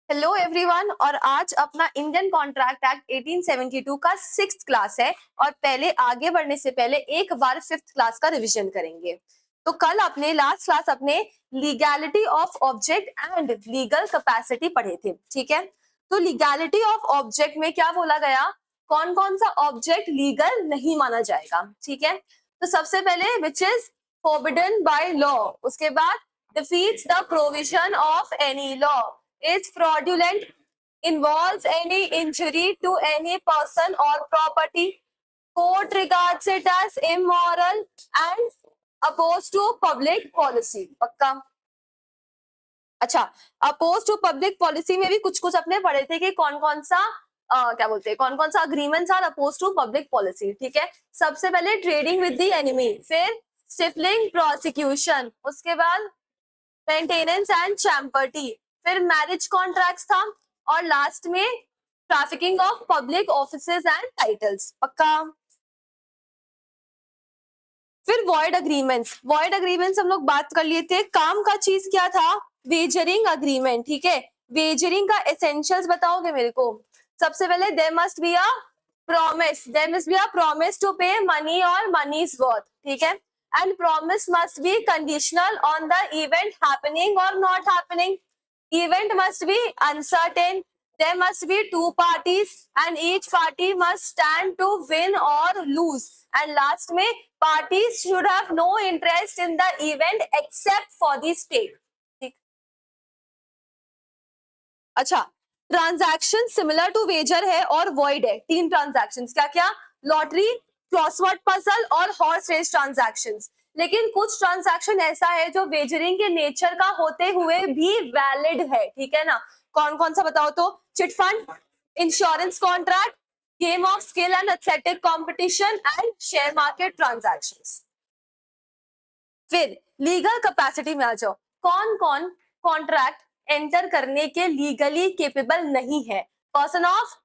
Hello everyone. और आज अपना इंडियन कॉन्ट्रैक्ट एक्ट 1872 का 6th क्लास है और पहले आगे बढ़ने से पहले एक बार 5th क्लास का रिवीजन करेंगे। तो कल अपने लास्ट क्लास अपने legality of object and legal capacity पढ़े थे, ठीक है। तो लीगैलिटी ऑफ ऑब्जेक्ट में क्या बोला गया, कौन कौन सा ऑब्जेक्ट लीगल नहीं माना जाएगा, ठीक है। तो सबसे पहले which is forbidden by law, उसके बाद defeats the provision of any law, is fraudulent, involves any injury to any person or property, court regards it as immoral and opposed to public policy। पक्का। अच्छा, oppose to public policy में भी कुछ कुछ अपने पढ़े थे कि कौन कौन सा क्या बोलते हैं, कौन कौन सा agreements are oppose to public policy, ठीक है। सबसे पहले ट्रेडिंग विद द एनिमी, फिर स्टिफलिंग प्रोसिक्यूशन, उसके बाद मेंटेनेंस एंड चैम्पर्टी, फिर मैरिज कॉन्ट्रैक्ट्स था और लास्ट में trafficking of public offices and titles. पक्का। फिर वॉइड अग्रीमेंट्स, वॉइड अग्रीमेंट्स हम लोग बात कर लिए थे। काम का चीज क्या था, वेजरिंग अग्रीमेंट, ठीक है। वेजरिंग का एसेंशियल्स बताओगे मेरे को। सबसे पहले there must be a promise, there must be a promise to pay money और मनी इज वर्थ, ठीक है। And promise must be conditional on the event happening और not happening. Event must be uncertain. There must be two parties and each party must stand to win or lose. And last में parties should have no interest in the event except for the stake. ठीक। अच्छा, transaction similar to Vaser है और void है। तीन transactions क्या क्या, lottery, crossword puzzle और हॉर्स रेस ट्रांजैक्शंस। लेकिन कुछ ट्रांजैक्शन ऐसा है जो वेजरिंग के नेचर का होते हुए भी वैलिड है, ठीक है ना। कौन कौन सा बताओ तो, chit fund, insurance contract, game of skill and athletic competition and share market transactions. फिर लीगल कैपेसिटी में आ जाओ, कौन कौन कॉन्ट्रैक्ट एंटर करने के लीगली केपेबल नहीं है। Person of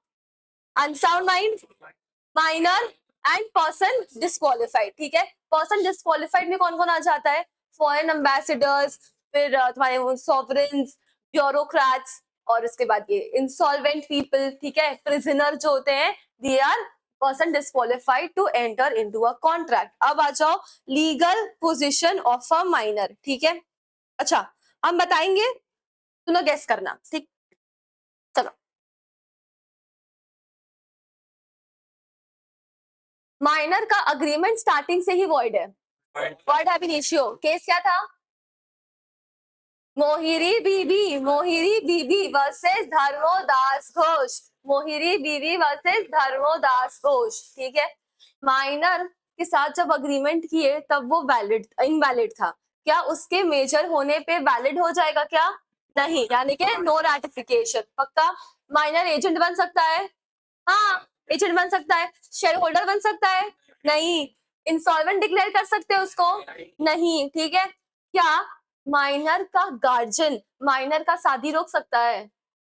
unsound mind, minor and person disqualified, ठीक है। पर्सन डिस्क्वालिफाइड में कौन कौन आ जाता है, फॉरेन एम्बेसडर्स, फिर तुम्हारे सॉवरेन्स, ब्यूरोक्रेट्स, और उसके बाद ये इंसॉल्वेंट पीपल, ठीक है। प्रिजनर जो होते हैं, they are person disqualified to enter into a contract. अब आ जाओ legal position of a minor, ठीक है। अच्छा, हम बताएंगे, तुम लोग गेस करना, ठीक। चलो, माइनर का अग्रीमेंट स्टार्टिंग से ही वॉइड है। Void have initio. केस क्या था, मोहिरी बीबी वर्सेस धर्मोदास घोष, मोहिरी बीबी वर्सेस धर्मोदास घोष, ठीक है। माइनर के साथ जब अग्रीमेंट किए तब वो वैलिड इनवैलिड था, क्या उसके मेजर होने पे वैलिड हो जाएगा क्या, नहीं, यानी कि नो रैटिफिकेशन। पक्का। माइनर एजेंट बन सकता है, हाँ एजेंट बन सकता है। शेयर होल्डर बन सकता है, नहीं। इंसॉल्वेंट डिक्लेयर कर सकते हैं उसको, नहीं, ठीक है। क्या माइनर का गार्जियन माइनर का शादी रोक सकता है,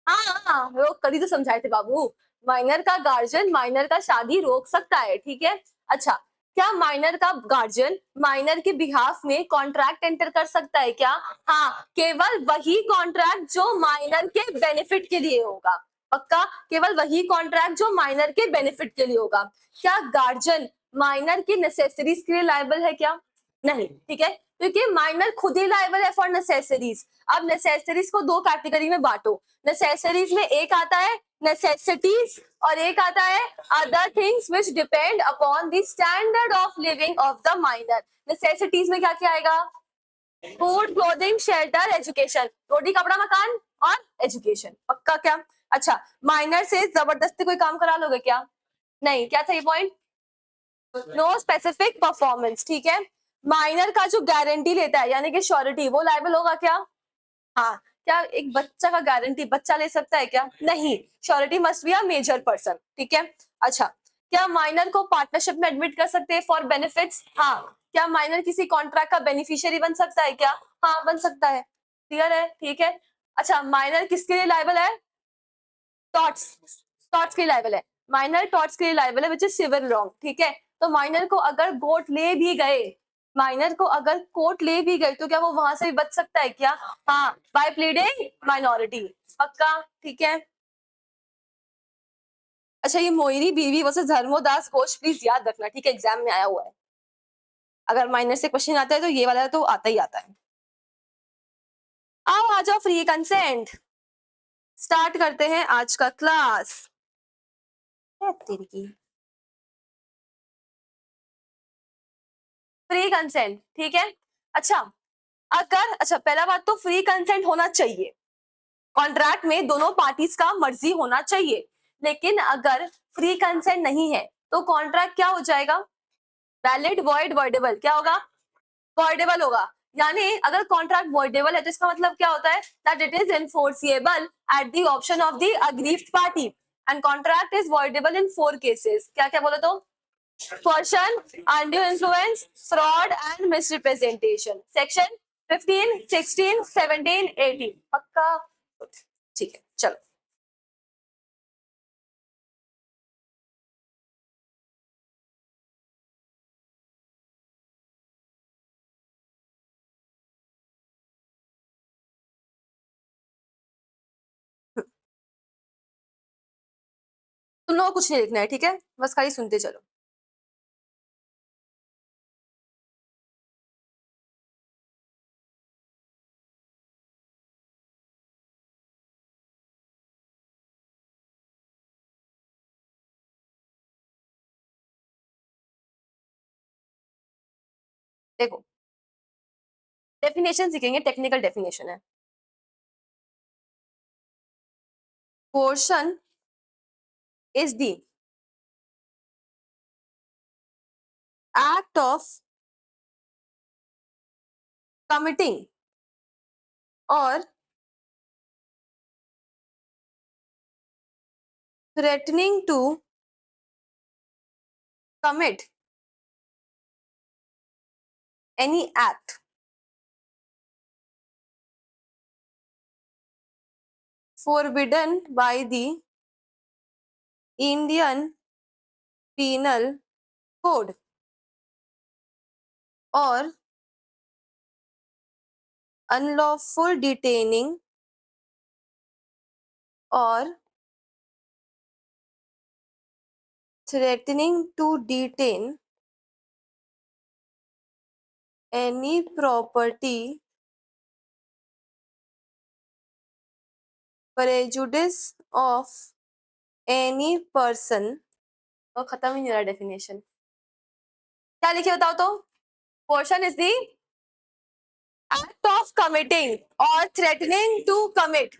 हाँ हाँ रोक, कभी तो समझाए थे बाबू। माइनर का गार्जियन माइनर का शादी रोक सकता है, ठीक है। अच्छा, क्या माइनर का गार्जियन माइनर के बिहाफ में कॉन्ट्रैक्ट एंटर कर सकता है क्या, हाँ, केवल वही कॉन्ट्रैक्ट जो माइनर के बेनिफिट के लिए होगा। पक्का, केवल वही कॉन्ट्रैक्ट जो माइनर के बेनिफिट के लिए होगा। क्या गार्जियन माइनर की नेसेसरीज के लिए लायबल है क्या, नहीं, ठीक है, क्योंकि माइनर खुद ही लायबल है फॉर नेसेसरीज। अब नेसेसरीज को दो कैटेगरी में बांटो, नेसेसरीज में एक आता है नेसेसिटीज और एक आता है other things which depend upon the standard of living of the minor. Necessities में क्या क्या आएगा, फूड, क्लोथिंग, शेल्टर, एजुकेशन, रोटी कपड़ा मकान और एजुकेशन। पक्का क्या। अच्छा, माइनर से जबरदस्ती कोई काम करा लोगे क्या, नहीं, क्या था ये पॉइंट, नो स्पेसिफिक परफॉर्मेंस, ठीक है। माइनर का जो गारंटी लेता है यानी कि श्योरिटी, वो लायबल होगा क्या, हाँ। क्या एक बच्चा का गारंटी बच्चा ले सकता है क्या, नहीं, surety must be a major person, ठीक है। अच्छा, क्या माइनर को पार्टनरशिप में एडमिट कर सकते हैं फॉर बेनिफिट्स, हाँ। क्या माइनर किसी कॉन्ट्रैक्ट का बेनिफिशियरी बन सकता है क्या, हाँ बन सकता है, क्लियर है, ठीक है। अच्छा, माइनर किसके लिए लायबल है, टॉर्ट्स, टॉर्ट्स के लिए लायबल है। माइनर टॉर्ट्स के लिए लायबल है विच इज सिविल रॉन्ग, ठीक है। तो माइनर को अगर कोर्ट ले भी गए, माइनर को अगर कोर्ट ले भी गए तो क्या वो वहां से भी बच सकता है क्या, हाँ, बाय प्लीडिंग माइनॉरिटी। पक्का? ठीक है। अच्छा, ये मोहिनी बीवी वर्सेस धर्मोदास घोष प्लीज याद रखना, ठीक है, एग्जाम में आया हुआ है। अगर माइनर से क्वेश्चन आता है तो ये वाला तो आता ही आता है। आओ आ जाओ, फ्री कंसेंट स्टार्ट करते हैं आज का क्लास। तेरी की फ्री कंसेंट, ठीक है। अच्छा, पहला बात तो फ्री कंसेंट होना चाहिए। कॉन्ट्रैक्ट में दोनों पार्टीज का मर्जी होना चाहिए, लेकिन अगर फ्री कंसेंट नहीं है तो कॉन्ट्रैक्ट क्या हो जाएगा? Valid, void, voidable. क्या होगा? वॉइडेबल होगा। यानी अगर कॉन्ट्रैक्ट वॉइडेबल है तो इसका मतलब क्या होता है? That it is enforceable eight the option of the aggrieved party and contract is voidable in 4 cases. क्या क्या बोले तो? coercion, undue influence, fraud and misrepresentation. Section 15, 16, 17, 18. पक्का? ठीक है, चलो। तुम लोगों को कुछ नहीं लिखना है, ठीक है, बस खाली सुनते चलो। देखो, डेफिनेशन सीखेंगे, टेक्निकल डेफिनेशन है। Coercion is the act of committing or threatening to commit any act forbidden by the Indian Penal Code or unlawful detaining or threatening to detain any property, prejudice of any person। और खत्म ही नहीं रहा definition. क्या लिखे बताओ तो? Portion is the act of committing or threatening to commit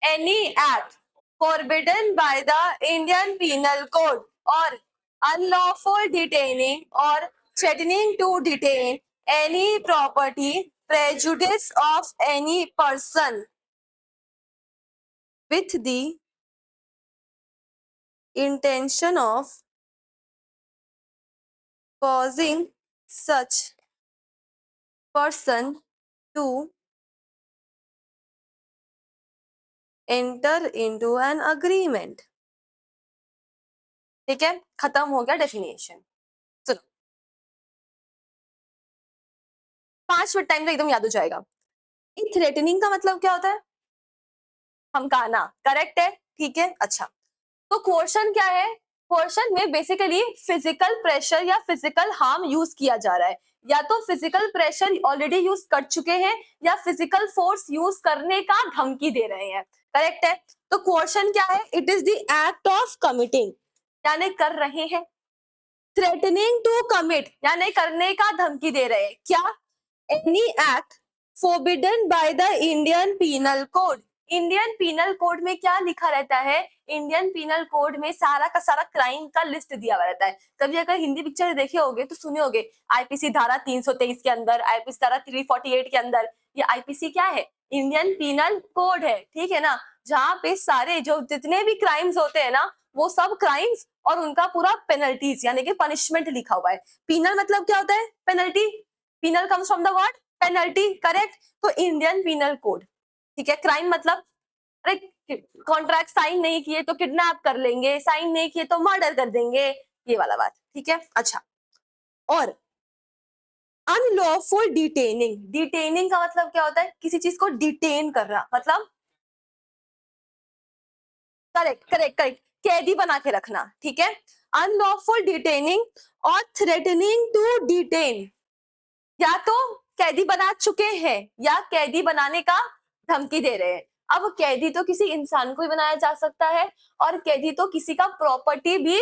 any act forbidden by the Indian Penal Code or unlawful detaining or threatening to detain any property, prejudice of any person with the intention of causing such person to enter into an agreement। ठीक है, खत्म हो गया definition. सुनो, 5 minute time तो एकदम याद हो जाएगा। थ्रेटनिंग का मतलब क्या होता है? धमकाना। करेक्ट है, ठीक है। अच्छा, तो कोर्शन क्या है? कोर्शन में बेसिकली फिजिकल प्रेशर या फिजिकल हार्म यूज किया जा रहा है। या तो फिजिकल प्रेशर ऑलरेडी यूज कर चुके हैं या फिजिकल फोर्स यूज करने का धमकी दे रहे हैं। करेक्ट है। तो कोर्शन क्या है? It is the act of committing, यानी कर रहे हैं। थ्रेटनिंग टू कमिट, यानी करने का धमकी दे रहे हैं। क्या? Any act forbidden by the Indian penal code. Indian penal code में क्या लिखा रहता है? इंडियन पीनल कोड में सारा का सारा क्राइम का लिस्ट दिया हुआ रहता है। कभी अगर हिंदी पिक्चर देखे होगे तो सुने होगे आईपीसी धारा 323 के अंदर, आईपीसी धारा 348 के अंदर। ये आईपीसी क्या है? इंडियन पीनल कोड है, ठीक है ना, जहाँ पे सारे जो जितने भी क्राइम्स होते हैं ना, वो सब क्राइम्स और उनका पूरा पेनल्टीज यानी कि पनिशमेंट लिखा हुआ है। पीनल मतलब क्या होता है? Penalty. Penal comes from the word penalty. Correct. तो इंडियन पीनल कोड, ठीक है। क्राइम मतलब, अरे कॉन्ट्रैक्ट साइन नहीं किए तो किडनैप कर लेंगे, साइन नहीं किए तो मर्डर कर देंगे, ये वाला बात, ठीक है। अच्छा, और अनलॉफुल डिटेनिंग। डिटेनिंग का मतलब क्या होता है? किसी चीज को डिटेन करना, मतलब करेक्ट करेक्ट करेक्ट, कैदी बना के रखना, ठीक है। अनलॉफुल डिटेनिंग और थ्रेटनिंग टू डिटेन, या तो कैदी बना चुके हैं या कैदी बनाने का धमकी दे रहे हैं। अब कैदी तो किसी इंसान को ही बनाया जा सकता है और कैदी तो किसी का प्रॉपर्टी भी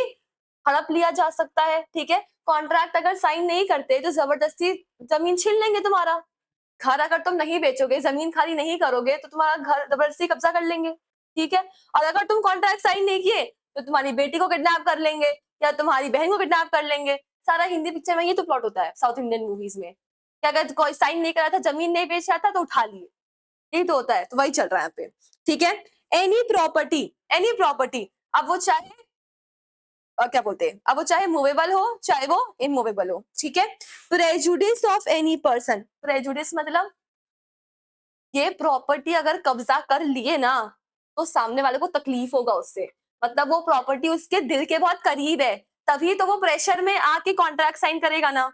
हड़प लिया जा सकता है, ठीक है। कॉन्ट्रैक्ट अगर साइन नहीं करते तो जबरदस्ती जमीन छीन लेंगे तुम्हारा। घर अगर तुम नहीं बेचोगे, जमीन खाली नहीं करोगे तो तुम्हारा घर जबरदस्ती कब्जा कर लेंगे, ठीक है। और अगर तुम कॉन्ट्रैक्ट साइन नहीं किए तो तुम्हारी बेटी को किडनैप कर लेंगे या तुम्हारी बहन को किडनैप कर लेंगे। सारा हिंदी पिक्चर में ये तो प्लॉट होता है, साउथ इंडियन मूवीज में, कि अगर कोई साइन नहीं करा था, जमीन नहीं बेच रहा था तो उठा लिए, यही तो होता है। तो वही चल रहा है यहाँ पे, ठीक है। एनी प्रॉपर्टी, एनी प्रॉपर्टी, अब वो चाहे क्या बोलते हैं, अब वो चाहे मूवेबल हो चाहे वो इमूवेबल हो, ठीक है। Prejudice of any person, prejudice मतलब ये प्रॉपर्टी अगर कब्जा कर लिए ना तो सामने वाले को तकलीफ होगा उससे, मतलब वो प्रॉपर्टी उसके दिल के बहुत करीब है, तभी तो वो प्रेशर में आके कॉन्ट्रैक्ट साइन करेगा ना,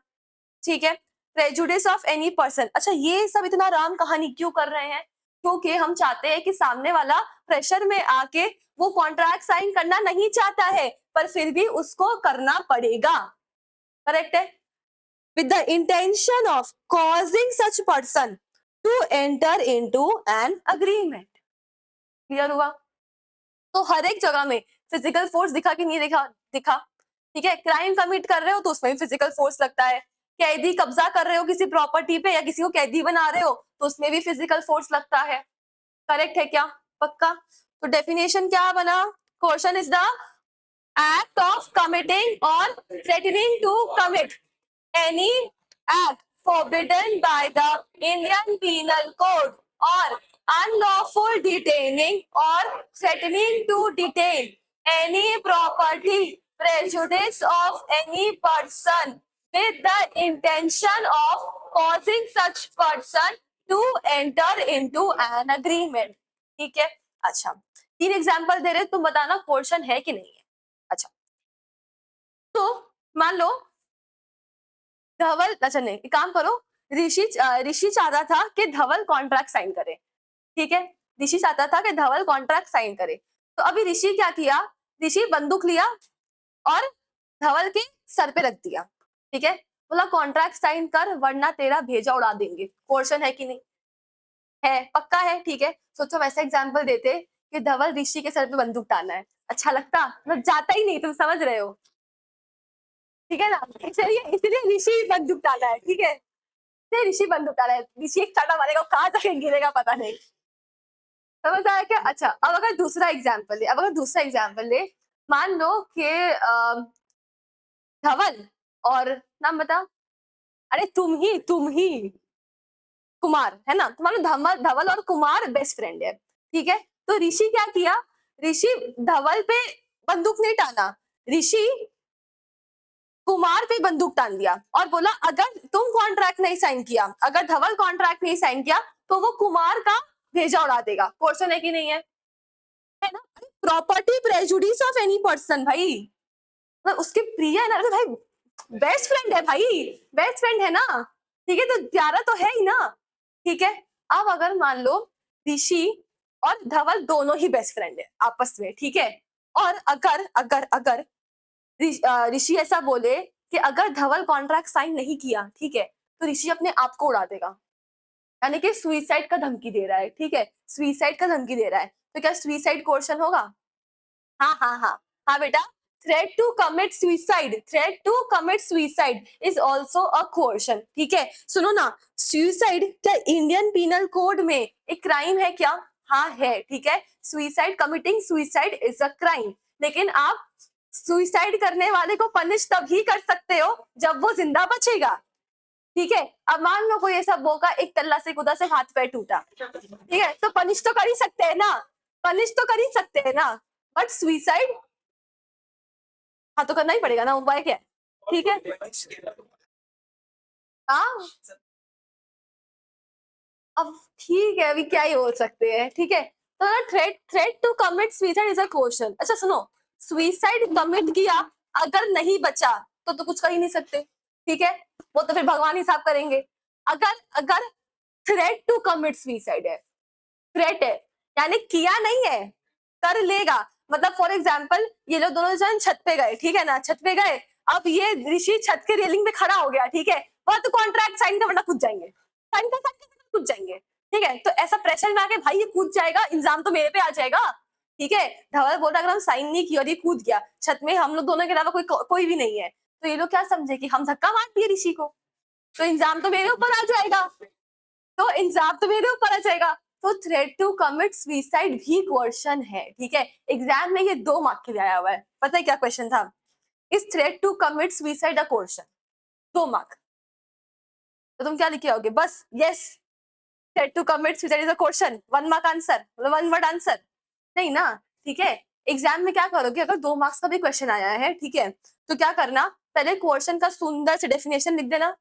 ठीक है। प्रेजुडिस ऑफ एनी पर्सन, अच्छा ये सब इतना राम कहानी क्यों कर रहे हैं, क्योंकि हम चाहते हैं कि सामने वाला प्रेशर में आके वो कॉन्ट्रैक्ट साइन करना नहीं चाहता है पर फिर भी उसको करना पड़ेगा, करेक्ट है। With the intention of causing such person to enter into an agreement, clear हुआ। तो हर एक जगह में फिजिकल फोर्स दिखा कि नहीं दिखा, दिखा, ठीक है। क्राइम कमिट कर रहे हो तो उसमें भी फिजिकल फोर्स लगता है, कैदी कब्जा कर रहे हो किसी प्रॉपर्टी पे या किसी को कैदी बना रहे हो तो उसमें भी फिजिकल फोर्स लगता है, करेक्ट है क्या, पक्का। तो डेफिनेशन क्या बना, question is the act of committing or threatening to commit any act forbidden by the Indian Penal Code or unlawful detaining or threatening to detain any property, prejudice of any person with the intention of causing such person to enter into an agreement, ठीक है। अच्छा 3 example दे रहे, तुम बताना question है कि नहीं है। अच्छा तो मान लो धवल, अच्छा नहीं एक काम करो, ऋषि चाहता था कि धवल कॉन्ट्रैक्ट साइन करे, ठीक है। ऋषि चाहता था कि धवल कॉन्ट्रैक्ट साइन करे, तो अभी ऋषि क्या किया, ऋषि बंदूक लिया और धवल के सर पे रख दिया, ठीक है। बोला कॉन्ट्रैक्ट साइन कर वरना तेरा भेजा उड़ा देंगे, क्वेश्चन है कि नहीं है, पक्का है, ठीक है। सोचो वैसा एग्जाम्पल देते कि धवल ऋषि के सर पे बंदूक टाना है, अच्छा लगता, मतलब जाता ही नहीं, तुम समझ रहे हो, ठीक है ना। इसलिए ऋषि बंदूक डाला है, ठीक है, ऋषि बंदूक डाला है, ऋषि एक चाटा मारेगा, कहाँ जाके गिरेगा पता नहीं, समझ आया क्या। अच्छा अब अगर दूसरा एग्जाम्पल ले, अब अगर दूसरा एग्जाम्पल ले, मान लो कि धवल और नाम बता, अरे तुम ही कुमार है ना, तुम्हारा धवल और कुमार बेस्ट फ्रेंड है, ठीक है। तो ऋषि क्या किया, ऋषि धवल पे बंदूक नहीं टाना, ऋषि कुमार पे बंदूक टान दिया और बोला अगर तुम कॉन्ट्रैक्ट नहीं साइन किया, अगर धवल कॉन्ट्रैक्ट नहीं साइन किया तो वो कुमार का भेजा उड़ा देगा, क्वेश्चन है कि नहीं है ना। Property prejudice of any person, भाई मतलब उसके प्रिय है ना, तो भाई बेस्ट फ्रेंड है, भाई बेस्ट फ्रेंड है ना, ठीक है, तो प्यारा तो है ही ना, ठीक है। अब अगर मान लो ऋषि और धवल दोनों ही बेस्ट फ्रेंड है आपस में, ठीक है, और अगर अगर अगर ऋषि ऐसा बोले कि अगर धवल कॉन्ट्रैक्ट साइन नहीं किया, ठीक है, तो ऋषि अपने आप को उड़ा देगा, यानी कि सुइसाइड का धमकी दे रहा है, ठीक है, सुइसाइड का धमकी दे रहा है, तो क्या सुइसाइड क्वेश्चन होगा, हाँ हाँ हाँ हाँ बेटा, threat to commit suicide, threat to commit suicide is also a question, ठीक है। सुनो ना, सुइसाइड क्या इंडियन पीनल कोड में एक क्राइम है क्या, हाँ है, ठीक है। Suicide, committing suicide is a crime, लेकिन आप सुइसाइड करने वाले को पनिश तभी कर सकते हो जब वो जिंदा बचेगा, ठीक है। अब मान लो कोई ऐसा बोका एक तल्ला से कूदा से हाथ पैर टूटा, ठीक है, तो पनिश तो कर ही सकते हैं ना, पनिश तो कर ही सकते हैं ना, बट सुइसाइड हाँ तो करना ही पड़ेगा ना, उपाय क्या है, ठीक है। हाँ अब ठीक है, अभी क्या ही बोल सकते हैं, ठीक है। तो ना threat threat to commit suicide is a question. अच्छा सुनो, सुइसाइड कमिट किया अगर नहीं बचा तो कुछ कर ही नहीं सकते, ठीक है, वो तो फिर भगवान हिसाब करेंगे। अगर अगर थ्रेट टू कमिट सुइसाइड है, थ्रेट है यानी किया नहीं है, कर लेगा, मतलब फॉर एग्जाम्पल ये लोग दोनों जन छत पे गए, ठीक है ना, छत पे गए, अब ये ऋषि छत के रेलिंग पे खड़ा हो गया, ठीक है, वह तो कॉन्ट्रैक्ट साइन का वरना कूद जाएंगे, साइन का कूद जाएंगे, ठीक है। तो ऐसा प्रेशर में आके भाई ये कूद जाएगा, इंजाम तो मेरे पे आ जाएगा, ठीक है। धवल बोल रहा अगर हम साइन नहीं किया और ये कूद गया छत में, हम लोग दोनों के अलावा कोई भी नहीं है, तो ये लोग क्या समझे कि हम धक्का मार दिए ऋषि को, तो इंजाम तो मेरे ऊपर आ जाएगा, तो इंजाम तो मेरे ऊपर आ जाएगा। तो थ्रेट टू कमिट सुसाइड भी क्वेश्चन है, ठीक है, एग्जाम में ये 2 मार्क के लिए आया हुआ है। पता है क्या क्वेश्चन था? Is threat to commit suicide a question, 2 mark. तो तुम क्या लिखे आओगे? बस yes, threat to commit suicide is a question, 1 mark answer, मतलब 1 वर्ड आंसर, नहीं ना, ठीक है। एग्जाम में क्या करोगे, अगर 2 मार्क्स का भी क्वेश्चन आया है, ठीक है, तो क्या करना, पहले क्वेश्चन का सुंदर से डेफिनेशन लिख देना,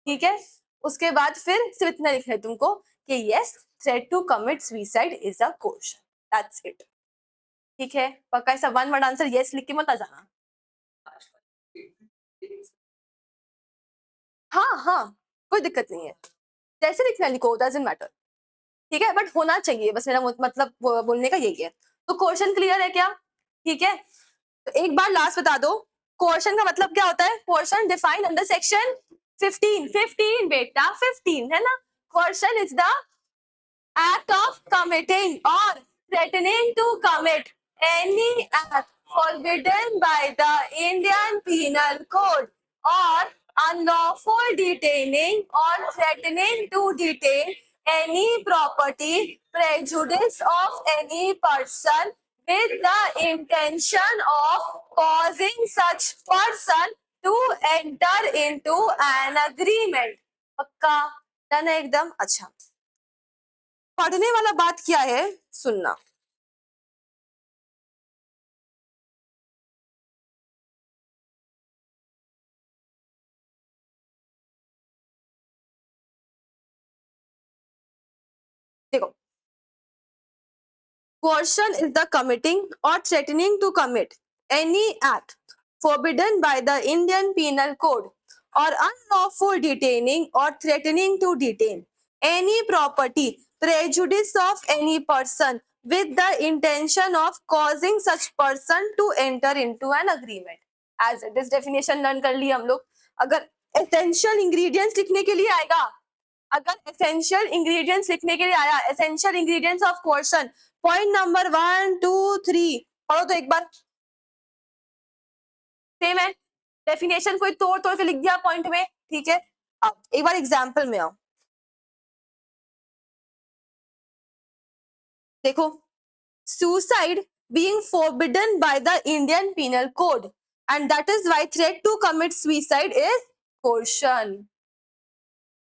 ठीक है, उसके बाद फिर सिर्फ इतना लिखना है तुमको कि yes, threat to commit suicide is a question, that's it, ठीक है। पक्का ऐसा 1 वर्ड आंसर यस लिख के मत आ जाना। हाँ हाँ, कोई दिक्कत नहीं है, जैसे लिखना लिखो, डजंट मैटर, ठीक है, बट होना चाहिए, बस मेरा मतलब बोलने का यही है। तो क्वेश्चन क्लियर है क्या? ठीक है, तो एक बार लास्ट बता दो, क्वेश्चन का मतलब क्या होता है? क्वेश्चन डिफाइंड अंडर सेक्शन 15, 15 बेटा 15 है ना। Question is the act of committing or threatening to commit any act forbidden by the Indian Penal Code or unlawful detaining or threatening to detain any property, prejudice of any person with the intention of causing such person to enter into an agreement. पक्का done है एकदम? अच्छा, पढ़ने वाला बात क्या है सुनना। देखो, coercion is the committing or threatening to commit any act forbidden by the Indian Penal Code or unlawful detaining or threatening to detain any property, prejudice of any person with the intention of causing such person to enter into an agreement. As it is definition learn कर लिया हम लोग। अगर essential ingredients लिखने के लिए आएगा, अगर एसेंशियल इंग्रेडिएंट्स लिखने के लिए आया, essential ingredients of question, point number 1 2 3 पढ़ो तो एक बार, सेम है, डेफिनेशन कोई तोड़ तोड़ के लिख दिया पॉइंट में, ठीक है। अब एक बार एग्जांपल में आओ, देखो, suicide being forbidden by the Indian Penal Code and that is why threat to commit suicide is coercion,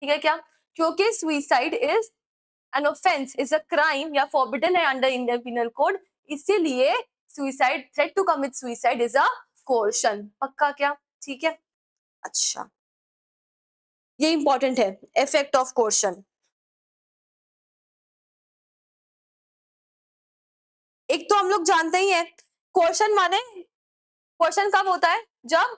ठीक है क्या? क्योंकि suicide is an offence, is a crime या फॉरबिडन है अंडर इंडियन पिनल कोड, इसीलिए suicide, threat to commit suicide is a coercion. पक्का क्या? ठीक है, अच्छा, ये इंपॉर्टेंट है, इफेक्ट ऑफ कोर्शन। एक तो हम लोग जानते ही है, कोर्शन माने, कोर्शन कब होता है? जब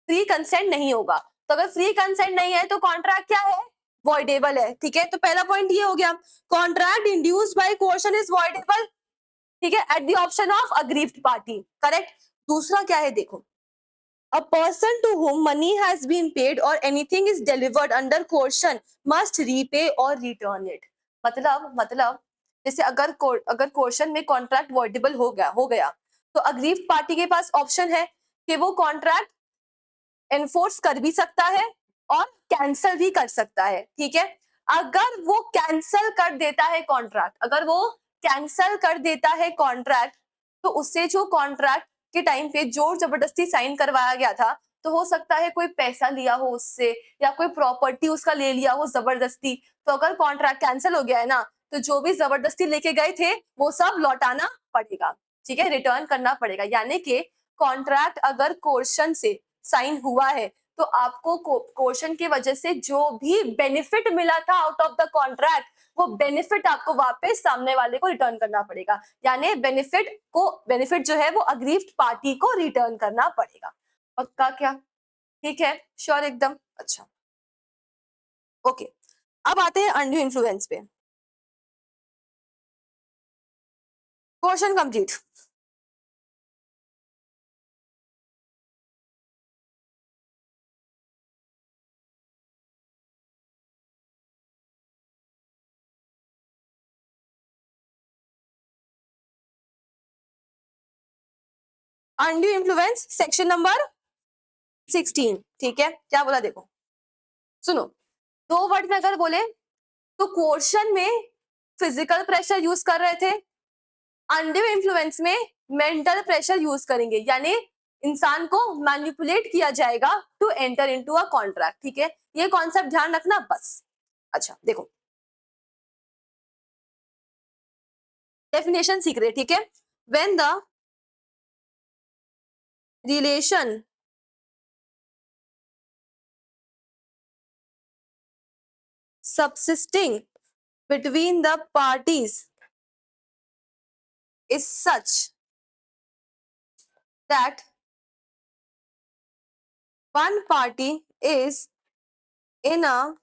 फ्री कंसेंट नहीं होगा, तो अगर फ्री कंसेंट नहीं है तो कॉन्ट्रैक्ट क्या है? वॉइडेबल है, ठीक है। तो पहला पॉइंट ये हो गया, contract induced by coercion is voidable, ठीक है, eight the option of aggrieved party, correct. दूसरा क्या है देखो, a person to whom money has been paid or anything is delivered under coercion must repay or return it। मतलब जैसे अगर coercion में कॉन्ट्रैक्ट वॉइडेबल हो गया तो अग्रीव्ड पार्टी के पास ऑप्शन है कि वो कॉन्ट्रैक्ट एनफोर्स कर भी सकता है और कैंसल भी कर सकता है, ठीक है। अगर वो कैंसल कर देता है कॉन्ट्रैक्ट, अगर वो कैंसल कर देता है कॉन्ट्रैक्ट, तो उससे जो कॉन्ट्रैक्ट के टाइम पे जोर जबरदस्ती साइन करवाया गया था, तो हो सकता है कोई पैसा लिया हो उससे या कोई प्रॉपर्टी उसका ले लिया हो जबरदस्ती, तो अगर कॉन्ट्रैक्ट कैंसिल हो गया है ना, तो जो भी जबरदस्ती लेके गए थे वो सब लौटाना पड़ेगा, ठीक है, रिटर्न करना पड़ेगा। यानी कि कॉन्ट्रैक्ट अगर कोर्शन से साइन हुआ है तो आपको कोर्शन की वजह से जो भी बेनिफिट मिला था आउट ऑफ द कॉन्ट्रैक्ट, वो बेनिफिट आपको वापस सामने वाले को रिटर्न करना पड़ेगा, यानी बेनिफिट जो है वो अग्रीव्ड पार्टी को रिटर्न करना पड़ेगा। पक्का क्या? ठीक है, श्योर एकदम? अच्छा, ओके, अब आते हैं अनड्यू इन्फ्लुएंस पे। Question complete. Undue influence section number 16, ठीक है। क्या बोला देखो, सुनो, दो वर्ड में अगर बोले तो कोर्शन में फिजिकल प्रेशर यूज कर रहे थे, अनड्यू इन्फ्लुएंस में मेंटल प्रेशर यूज करेंगे, यानी इंसान को मैनिपुलेट किया जाएगा to enter into a contract, ठीक है। ये कॉन्सेप्ट ध्यान रखना बस। अच्छा देखो, डेफिनेशन सीख रहे, ठीक है। When the relation subsisting between the parties is such that one party is in a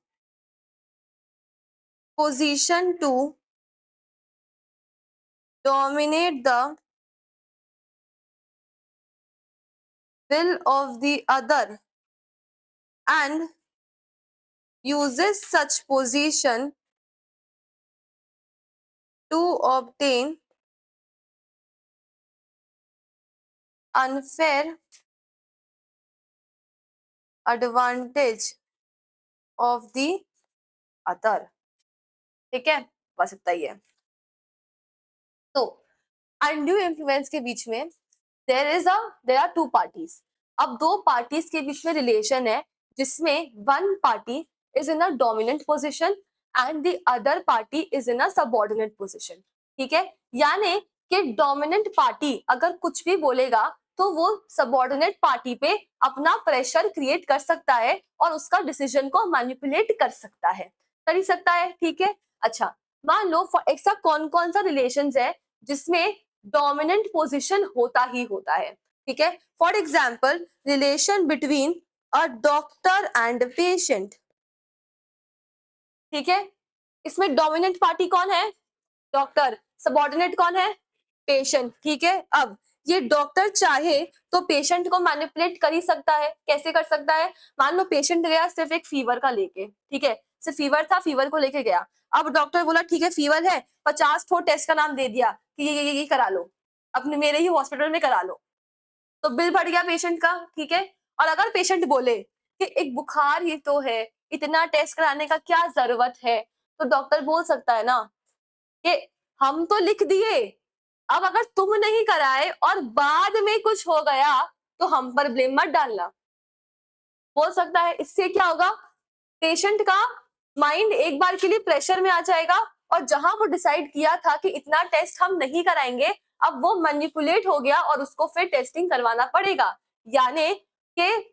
position to dominate the will of the other and uses such position to obtain unfair advantage of the other, ठीक है। बस इतना ही है। तो undue influence के बीच में there are to parties. अब दो पार्टीज के बीच में रिलेशन है जिसमें one party is in a dominant position and the other party is in a subordinate position, ठीक है। यानी कि डोमिनेंट पार्टी अगर कुछ भी बोलेगा तो वो सबऑर्डिनेट पार्टी पे अपना प्रेशर क्रिएट कर सकता है और उसका डिसीजन को मैनिपुलेट कर सकता है, कर ही सकता है, ठीक है। अच्छा, मान लो ऐसा कौन कौन सा रिलेशंस है जिसमें डोमिनेंट पोजीशन होता ही होता है, ठीक है। For example, relation between a doctor and patient, ठीक है। इसमें डोमिनेंट पार्टी कौन है? डॉक्टर। सबऑर्डिनेट कौन है? पेशेंट, ठीक है। अब ये डॉक्टर चाहे तो पेशेंट को मैनिपुलेट कर ही सकता है। कैसे कर सकता है? मान लो पेशेंट गया सिर्फ एक फीवर का लेके, ठीक है, सिर्फ फीवर था, फीवर को लेके गया। अब डॉक्टर बोला ठीक है फीवर है, 50 ठो टेस्ट का नाम दे दिया कि ये करा लो, अपने मेरे ही हॉस्पिटल में करा लो, तो बिल बढ़ गया पेशेंट का, ठीक है। और अगर पेशेंट बोले कि एक बुखार ही तो है, इतना टेस्ट कराने का क्या जरूरत है, तो डॉक्टर बोल सकता है ना कि हम तो लिख दिए, अब अगर तुम नहीं कराए और बाद में कुछ हो गया तो हम पर ब्लेम मत डालना, बोल सकता है। इससे क्या होगा, पेशेंट का माइंड एक बार के लिए प्रेशर में आ जाएगा और जहां वो डिसाइड किया था कि इतना टेस्ट हम नहीं कराएंगे, अब वो मैनिपुलेट हो गया और उसको फिर टेस्टिंग करवाना पड़ेगा। यानी कि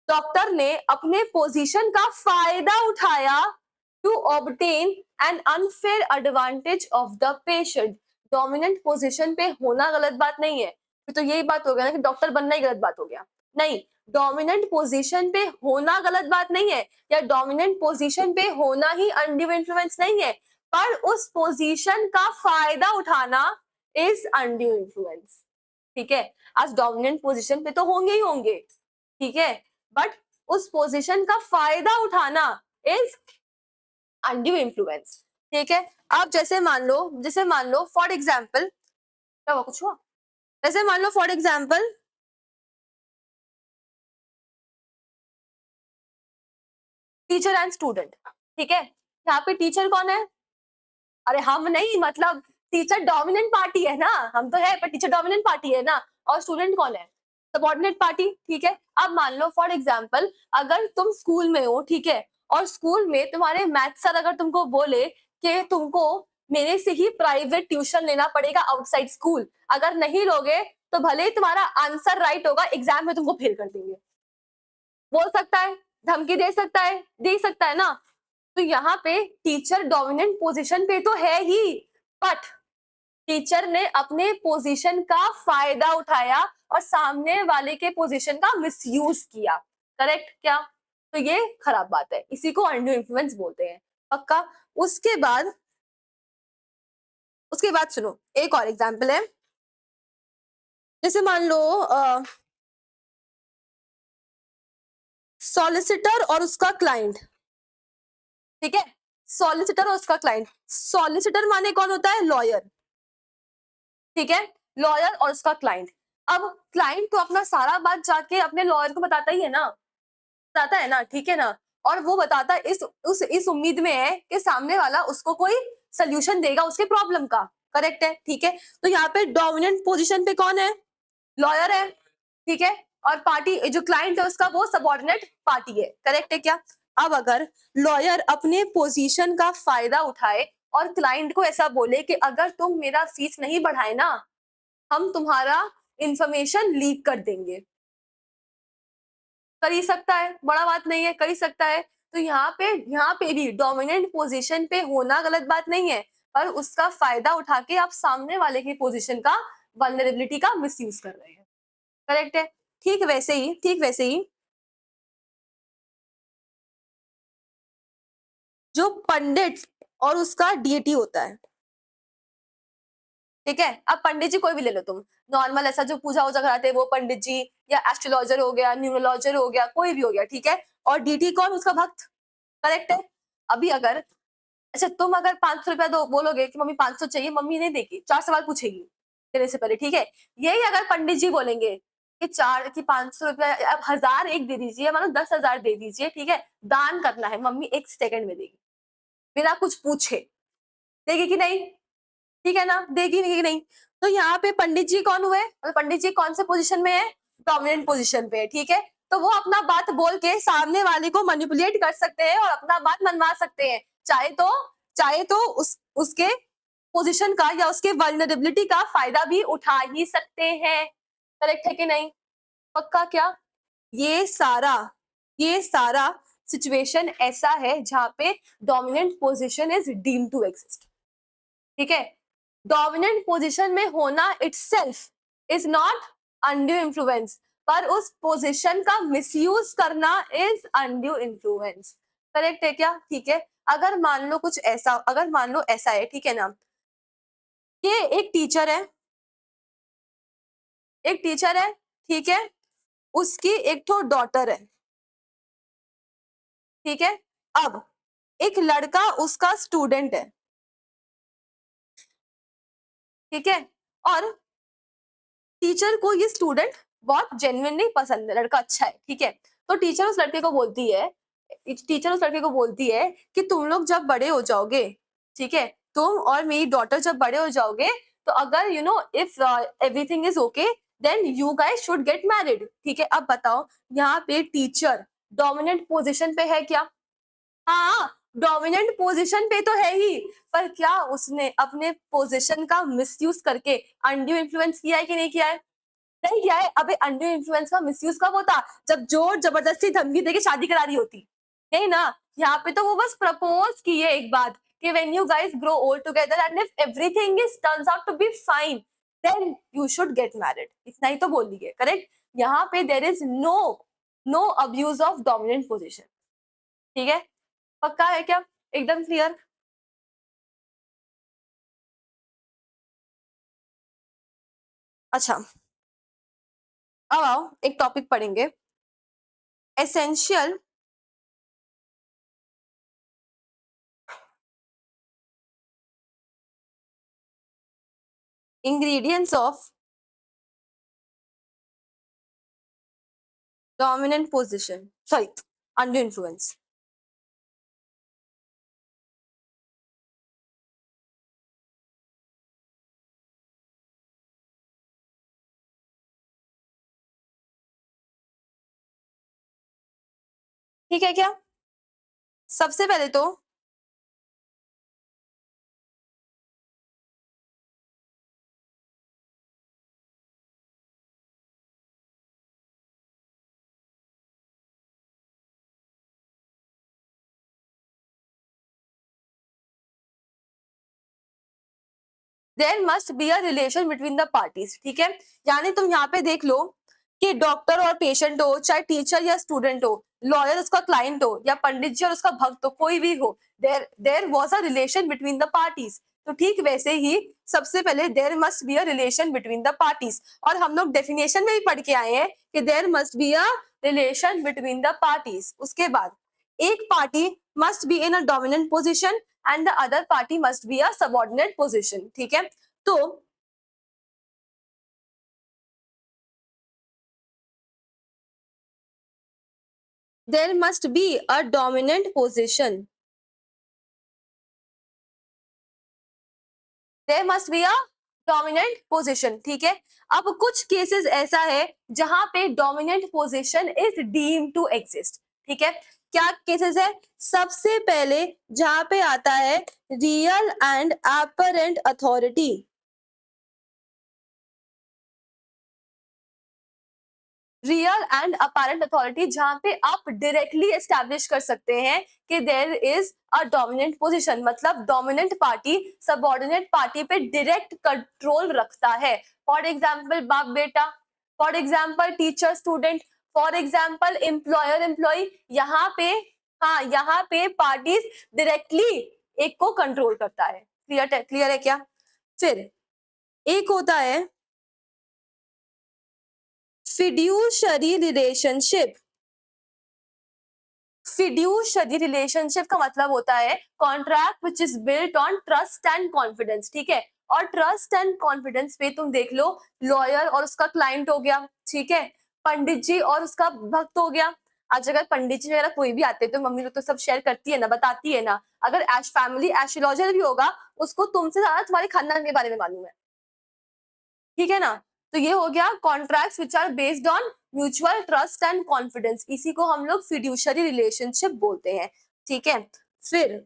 डॉक्टर ने अपने पोजीशन का फायदा उठाया to obtain an unfair advantage of the patient. Dominant position पे होना गलत बात नहीं है, तो यही बात हो गया ना कि डॉक्टर बनना ही गलत बात हो गया। नहीं, डोमिनेंट पोजीशन पे होना गलत बात नहीं है, या डोमिनेंट पोजीशन पे होना ही अनड्यू इन्फ्लुएंस नहीं है, पर उस पोजीशन का फायदा उठाना इज अनड्यू इन्फ्लुएंस, ठीक है। आज डोमिनेंट पोजीशन पे तो होंगे ही होंगे, ठीक है, बट उस पोजीशन का फायदा उठाना इज अनड्यू इन्फ्लुएंस, ठीक है। अब जैसे मान लो फॉर एग्जाम्पल, क्या हुआ, कुछ हुआ? जैसे मान लो for example teacher and student, ठीक है। यहाँ पे टीचर कौन है? अरे हम नहीं, मतलब टीचर डोमिनेंट पार्टी है ना, हम तो है पर टीचर डोमिनेंट पार्टी है ना, और स्टूडेंट कौन है? सबऑर्डिनेट पार्टी, ठीक है। अब मान लो फॉर एग्जाम्पल अगर तुम स्कूल में हो, ठीक है, और स्कूल में तुम्हारे मैथ सर अगर तुमको बोले कि तुमको मेरे से ही प्राइवेट ट्यूशन लेना पड़ेगा आउटसाइड स्कूल, अगर नहीं लोगे तो भले ही तुम्हारा आंसर राइट होगा, एग्जाम में तुमको फेल कर देंगे, बोल सकता है, धमकी दे सकता है ना। तो यहाँ पे टीचर डोमिनेंट पोजीशन पे तो है ही, बट टीचर ने अपने पोजीशन का फायदा उठाया और सामने वाले के पोजीशन का मिसयूज किया, करेक्ट क्या? तो ये खराब बात है, इसी को अनड्यू इन्फ्लुएंस बोलते हैं, पक्का। उसके बाद सुनो, एक और एग्जांपल है। जैसे मान लो सॉलिसिटर और उसका क्लाइंट, ठीक है। सॉलिसिटर और उसका क्लाइंट, सॉलिसिटर माने कौन होता है? लॉयर, ठीक है। लॉयर और उसका क्लाइंट, अब क्लाइंट तो अपना सारा बात जाके अपने लॉयर को बताता ही है ना, बताता है ना, ठीक है ना। और वो बताता इस उम्मीद में है कि सामने वाला उसको कोई सोल्यूशन देगा उसके प्रॉब्लम का। करेक्ट है, ठीक है। तो यहाँ पे डोमिनेंट पोजीशन पे कौन है? लॉयर है, ठीक है। और पार्टी जो क्लाइंट है उसका वो सबॉर्डिनेट पार्टी है। करेक्ट है क्या? अब अगर लॉयर अपने पोजीशन का फायदा उठाए और क्लाइंट को ऐसा बोले कि अगर तुम मेरा फीस नहीं बढ़ाए ना, हम तुम्हारा इंफॉर्मेशन लीक कर देंगे, कर ही सकता है, बड़ा बात नहीं है, कर ही सकता है। तो यहाँ पे भी डोमिनेंट पोजीशन पे होना गलत बात नहीं है, पर उसका फायदा उठा के आप सामने वाले की पोजीशन का, वल्नरेबिलिटी का मिसयूज कर रहे हैं। करेक्ट है। ठीक वैसे ही जो पंडित और उसका डीटी होता है, ठीक है। अब पंडित जी कोई भी ले लो तुम, नॉर्मल ऐसा जो पूजा वूजा कराते हैं वो पंडित जी, या एस्ट्रोलॉजर हो गया, न्यूरोलॉजर हो गया, कोई भी हो गया, ठीक है। और डीटी कौन? उसका भक्त। करेक्ट है। अभी अगर, अच्छा तुम अगर 500 रुपया दो, बोलोगे कि मम्मी 500 चाहिए, मम्मी नहीं देगी, 4 सवाल पूछेगी देने से पहले, ठीक है। यही अगर पंडित जी बोलेंगे कि 500 रुपया, अब 1000 एक दे दीजिए, मानो 10,000 दे दीजिए, ठीक है, दान करना है, मम्मी 1 सेकंड में देगी, बिना कुछ पूछे। देगी कि नहीं? ठीक है ना, देगी नहीं कि नहीं? तो यहाँ पे पंडित जी कौन हुए? और पंडित जी कौन से पोजीशन में है? डोमिनेंट पोजीशन पे है, ठीक है। तो वो अपना बात बोल के सामने वाले को मैनिपुलेट कर सकते हैं और अपना बात मनवा सकते हैं, चाहे तो उसके पोजीशन का या उसके वल्नरेबिलिटी का फायदा भी उठा ही सकते हैं। करेक्ट है कि नहीं? पक्का क्या? ये सारा ये सारा सिचुएशन ऐसा है जहां पे dominant position is deemed to exist, ठीक है। डोमिनेंट पोजीशन में होना itself is not undue influence, पर उस पोजीशन का मिसयूज करना इज अनड्यू इन्फ्लुएंस। करेक्ट है क्या? ठीक है। अगर मान लो ऐसा है, ठीक है ना, कि एक टीचर है, ठीक है, उसकी एक तो डॉटर है, ठीक है। अब एक लड़का उसका स्टूडेंट है, ठीक है। और टीचर को ये स्टूडेंट बहुत जेन्युइनली पसंद है, लड़का अच्छा है, ठीक है। तो टीचर उस लड़के को बोलती है कि तुम लोग जब बड़े हो जाओगे, ठीक है, तुम और मेरी डॉटर जब बड़े हो जाओगे, तो अगर if everything is okay, then you guys should get married, ठीक है। अब बताओ, यहाँ पे टीचर डोमिनेंट पोजीशन पे है क्या? हाँ, डोमिनेंट पोजीशन पे तो है ही, पर क्या उसने अपने पोजीशन का मिसयूज करके अनड्यू इन्फ्लुएंस किया है कि नहीं किया है? नहीं किया है। अबे अनड्यू इन्फ्लुएंस का मिसयूज कब होता? जब जोर जबरदस्ती धमकी देके शादी करा रही होती, नहीं ना। यहाँ पे तो वो बस प्रपोज की है एक बात, कि when you guys grow old together and if everything is turns out to be fine, then you should get married, इतना ही तो बोल दी है। करेक्ट। यहाँ पे there is no abuse of dominant position, ठीक है। पक्का है क्या? एकदम क्लियर? अच्छा, अब आओ एक टॉपिक पढ़ेंगे, essential ingredients of dominant position, sorry, under influence. ठीक है क्या? सबसे पहले तो there must be a relation between the parties, ठीक है। यानी तुम यहाँ पे देख लो कि डॉक्टर और पेशेंट हो, चाहे टीचर या स्टूडेंट हो, लॉयर उसका क्लाइंट हो, या पंडित जी और उसका भक्त हो, कोई भी हो, there was a relation between the parties. तो ठीक वैसे ही सबसे पहले there must be a relation between the parties, और हम लोग डेफिनेशन में भी पढ़ के आए हैं कि there must be a relation between the parties. उसके बाद एक party must be in a dominant position and the other party must be a subordinate position, ठीक है। तो there must be a dominant position, there must be a dominant position, ठीक है। अब कुछ केसेस ऐसा है जहां पे dominant position is deemed to exist, ठीक है। क्या केसेस है? सबसे पहले जहां पे आता है real and apparent authority, real and apparent authority, जहां पे आप डायरेक्टली एस्टैब्लिश कर सकते हैं कि there is a dominant position, मतलब डोमिनेंट पार्टी सबऑर्डिनेट पार्टी पे डायरेक्ट कंट्रोल रखता है। फॉर एग्जांपल बाप बेटा, for example teacher student, for example employer employee, यहाँ पे, हाँ यहाँ पे पार्टीज डायरेक्टली एक को कंट्रोल करता है। क्लियर है क्या? फिर एक होता है फिड्यूशरी रिलेशनशिप। फिड्यूशरी रिलेशनशिप का मतलब होता है contract which is built on trust and confidence, ठीक है। और ट्रस्ट एंड कॉन्फिडेंस पे तुम देख लो, लॉयर और उसका क्लाइंट हो गया, ठीक है, पंडित जी और उसका भक्त हो गया। आज अगर पंडित जी वगैरह कोई भी आते तो मम्मी लोग तो सब शेयर करती है ना, बताती है ना। अगर एश फैमिली एस्ट्रोलॉजर भी होगा, उसको तुमसे ज्यादा तुम्हारे खानदान के बारे में मालूम है, ठीक है ना। तो ये हो गया contracts which are based on mutual trust and confidence, इसी को हम लोग फिड्यूशरी रिलेशनशिप बोलते हैं, ठीक है। फिर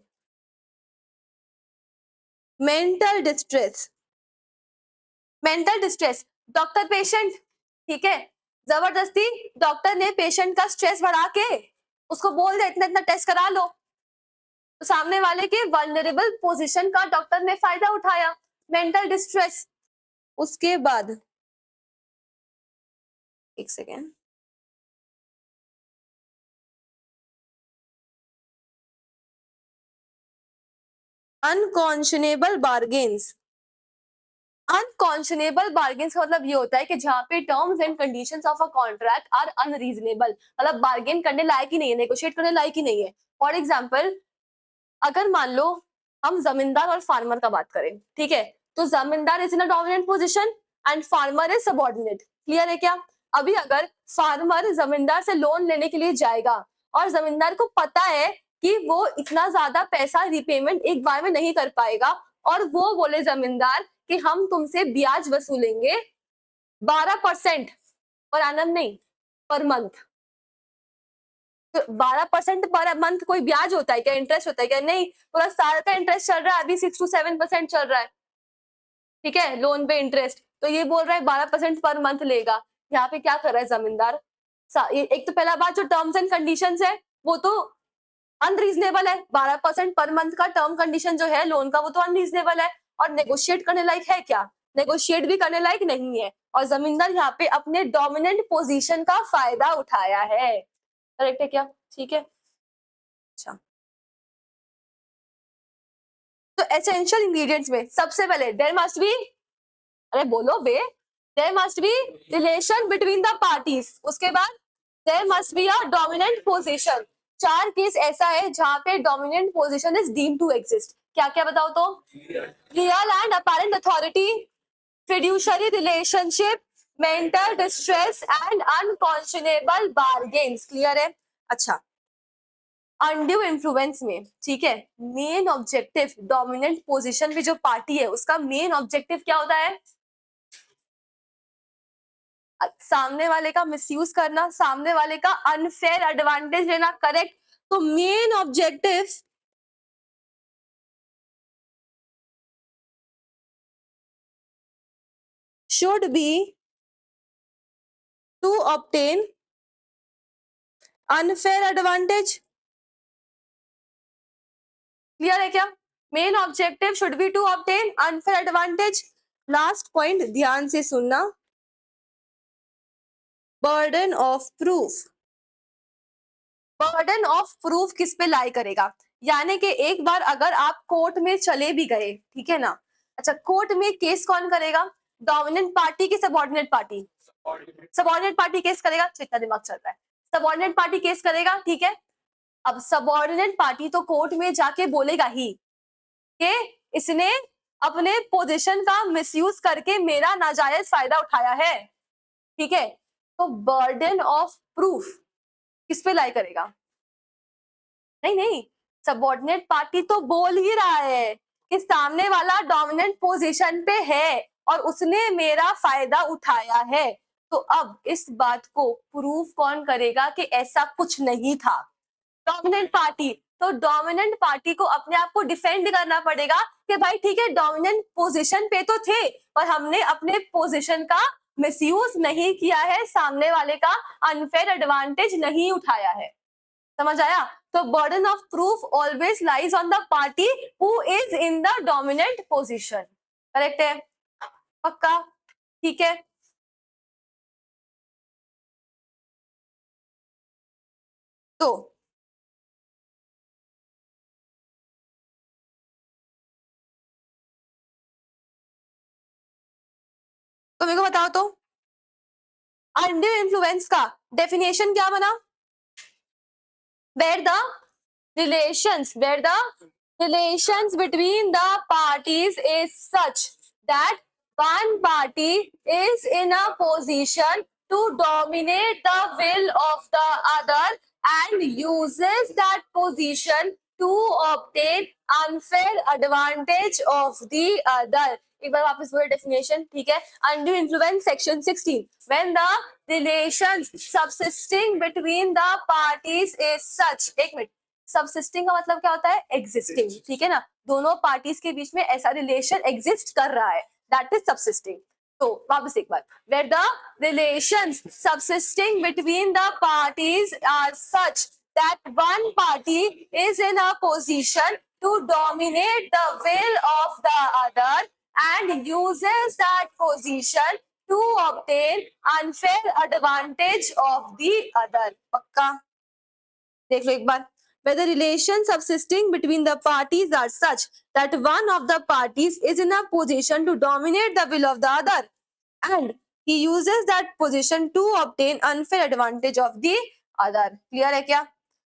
mental distress, mental distress, doctor patient, ठीक है, जबरदस्ती डॉक्टर ने पेशेंट का स्ट्रेस बढ़ा के उसको बोल दे इतना इतना टेस्ट करा लो, तो सामने वाले के वल्नरेबल पोजीशन का डॉक्टर ने फायदा उठाया, मेंटल डिस्ट्रेस। उसके बाद एक second, unconscionable bargains. Unconscionable bargains का मतलब ये होता है कि जहां पे terms and conditions of a contract are unreasonable, मतलब बार्गेन करने लायक ही नहीं है, नेगोशिएट करने लायक ही नहीं है। फॉर एग्जाम्पल, अगर मान लो हम जमींदार और फार्मर का बात करें, ठीक है, तो जमींदार is in a dominant position and farmer is subordinate. Clear है क्या? अभी अगर फार्मर जमींदार से लोन लेने के लिए जाएगा और जमींदार को पता है कि वो इतना ज्यादा पैसा रिपेमेंट एक बार में नहीं कर पाएगा, और वो बोले जमींदार कि हम तुमसे ब्याज वसूलेंगे 12% पर एनम नहीं, पर मंथ। तो 12% पर मंथ कोई ब्याज होता है क्या? इंटरेस्ट होता है क्या? नहीं, पूरा साल का इंटरेस्ट चल रहा है, अभी 6 to 7% चल रहा है, ठीक है, लोन पे इंटरेस्ट। तो ये बोल रहा है 12% पर मंथ लेगा। यहाँ पे क्या कर रहा है जमींदार? एक तो पहला बात, जो टर्म्स एंड कंडीशंस है वो तो अनरीजनेबल है, 12% पर मंथ का टर्म कंडीशन जो है लोन का वो तो अनरीजनेबल है, और नेगोशिएट करने लायक है क्या? नेगोशिएट भी करने लायक नहीं है, और जमींदार यहाँ पे अपने डोमिनेंट पोजीशन का फायदा उठाया है। करेक्ट है क्या? ठीक है, अच्छा। तो एसेंशियल इंग्रेडिएंट्स में सबसे पहले देयर मस्ट बी, अरे बोलो बे, there must be relation between the parties. उसके बाद there must be a dominant position. चार केस ऐसा है जहां पे dominant position is deemed to exist. क्या क्या बताओ तो? Real and apparent authority, fiduciary relationship, mental distress and unconscionable bargains. Clear है? अच्छा, अनड्यू इन्फ्लुएंस में, ठीक है, मेन ऑब्जेक्टिव डोमिनेंट पोजीशन में जो पार्टी है उसका मेन ऑब्जेक्टिव क्या होता है? सामने वाले का मिसयूज करना, सामने वाले का अनफेयर एडवांटेज लेना, करेक्ट। तो main objective should be to obtain unfair advantage. Clear है क्या? Main objective should be to obtain unfair advantage. Last point ध्यान से सुनना, burden of proof. Burden of proof किस पे लाई करेगा? यानी कि एक बार अगर आप कोर्ट में चले भी गए, ठीक है ना, अच्छा, कोर्ट में केस कौन करेगा? डोमिनेंट पार्टी की subordinate party? Subordinate party case करेगा। इतना दिमाग चल रहा है, सबऑर्डिनेट पार्टी केस करेगा, ठीक है। अब सबऑर्डिनेट पार्टी तो कोर्ट में जाके बोलेगा ही कि इसने अपने पोजीशन का मिसयूज करके मेरा नाजायज फायदा उठाया है, ठीक है। तो बर्डन ऑफ प्रूफ किस पे लाई करेगा? नहीं नहीं, सबऑर्डिनेट पार्टी तो बोल ही रहा है कि सामने वाला डोमिनेंट पोजीशन पे है और उसने मेरा फायदा उठाया है। तो अब इस बात को प्रूव कौन करेगा कि ऐसा कुछ नहीं था? Dominant party. तो डोमिनेंट पार्टी को अपने आप को डिफेंड करना पड़ेगा कि भाई ठीक है, डोमिनेंट पोजीशन पे तो थे पर हमने अपने पोजीशन का मिसयूज नहीं किया है, सामने वाले का अनफेयर एडवांटेज नहीं उठाया है। समझ आया? तो burden of proof always lies on the party who is in the dominant position. Correct है? पक्का? ठीक है। तो मेरे को बताओ तो अंडर इन्फ्लुएंस का डेफिनेशन क्या बना? where the relations between the parties is such that one party is in a position to dominate the will of the other and uses that position to obtain unfair advantage of the other. एक बार वापस बोले definition, ठीक है? Under influence section 16, when the relations subsisting between the parties is such, एक minute, subsisting का मतलब क्या होता है? एग्जिस्टिंग, ठीक है ना? दोनों पार्टीज के बीच में ऐसा रिलेशन एग्जिस्ट कर रहा है, दैट इज सबसिस्टिंग। तो वापस एक बार, where the relations subsisting between the parties are such that one party is in a position to dominate the will of the other and uses that position to obtain unfair advantage of the other. पक्का? देख लो एक बार, where the relations subsisting between the parties are such that one of the parties is in a position to dominate the will of the other and he uses that position to obtain unfair advantage of the other. Clear है क्या?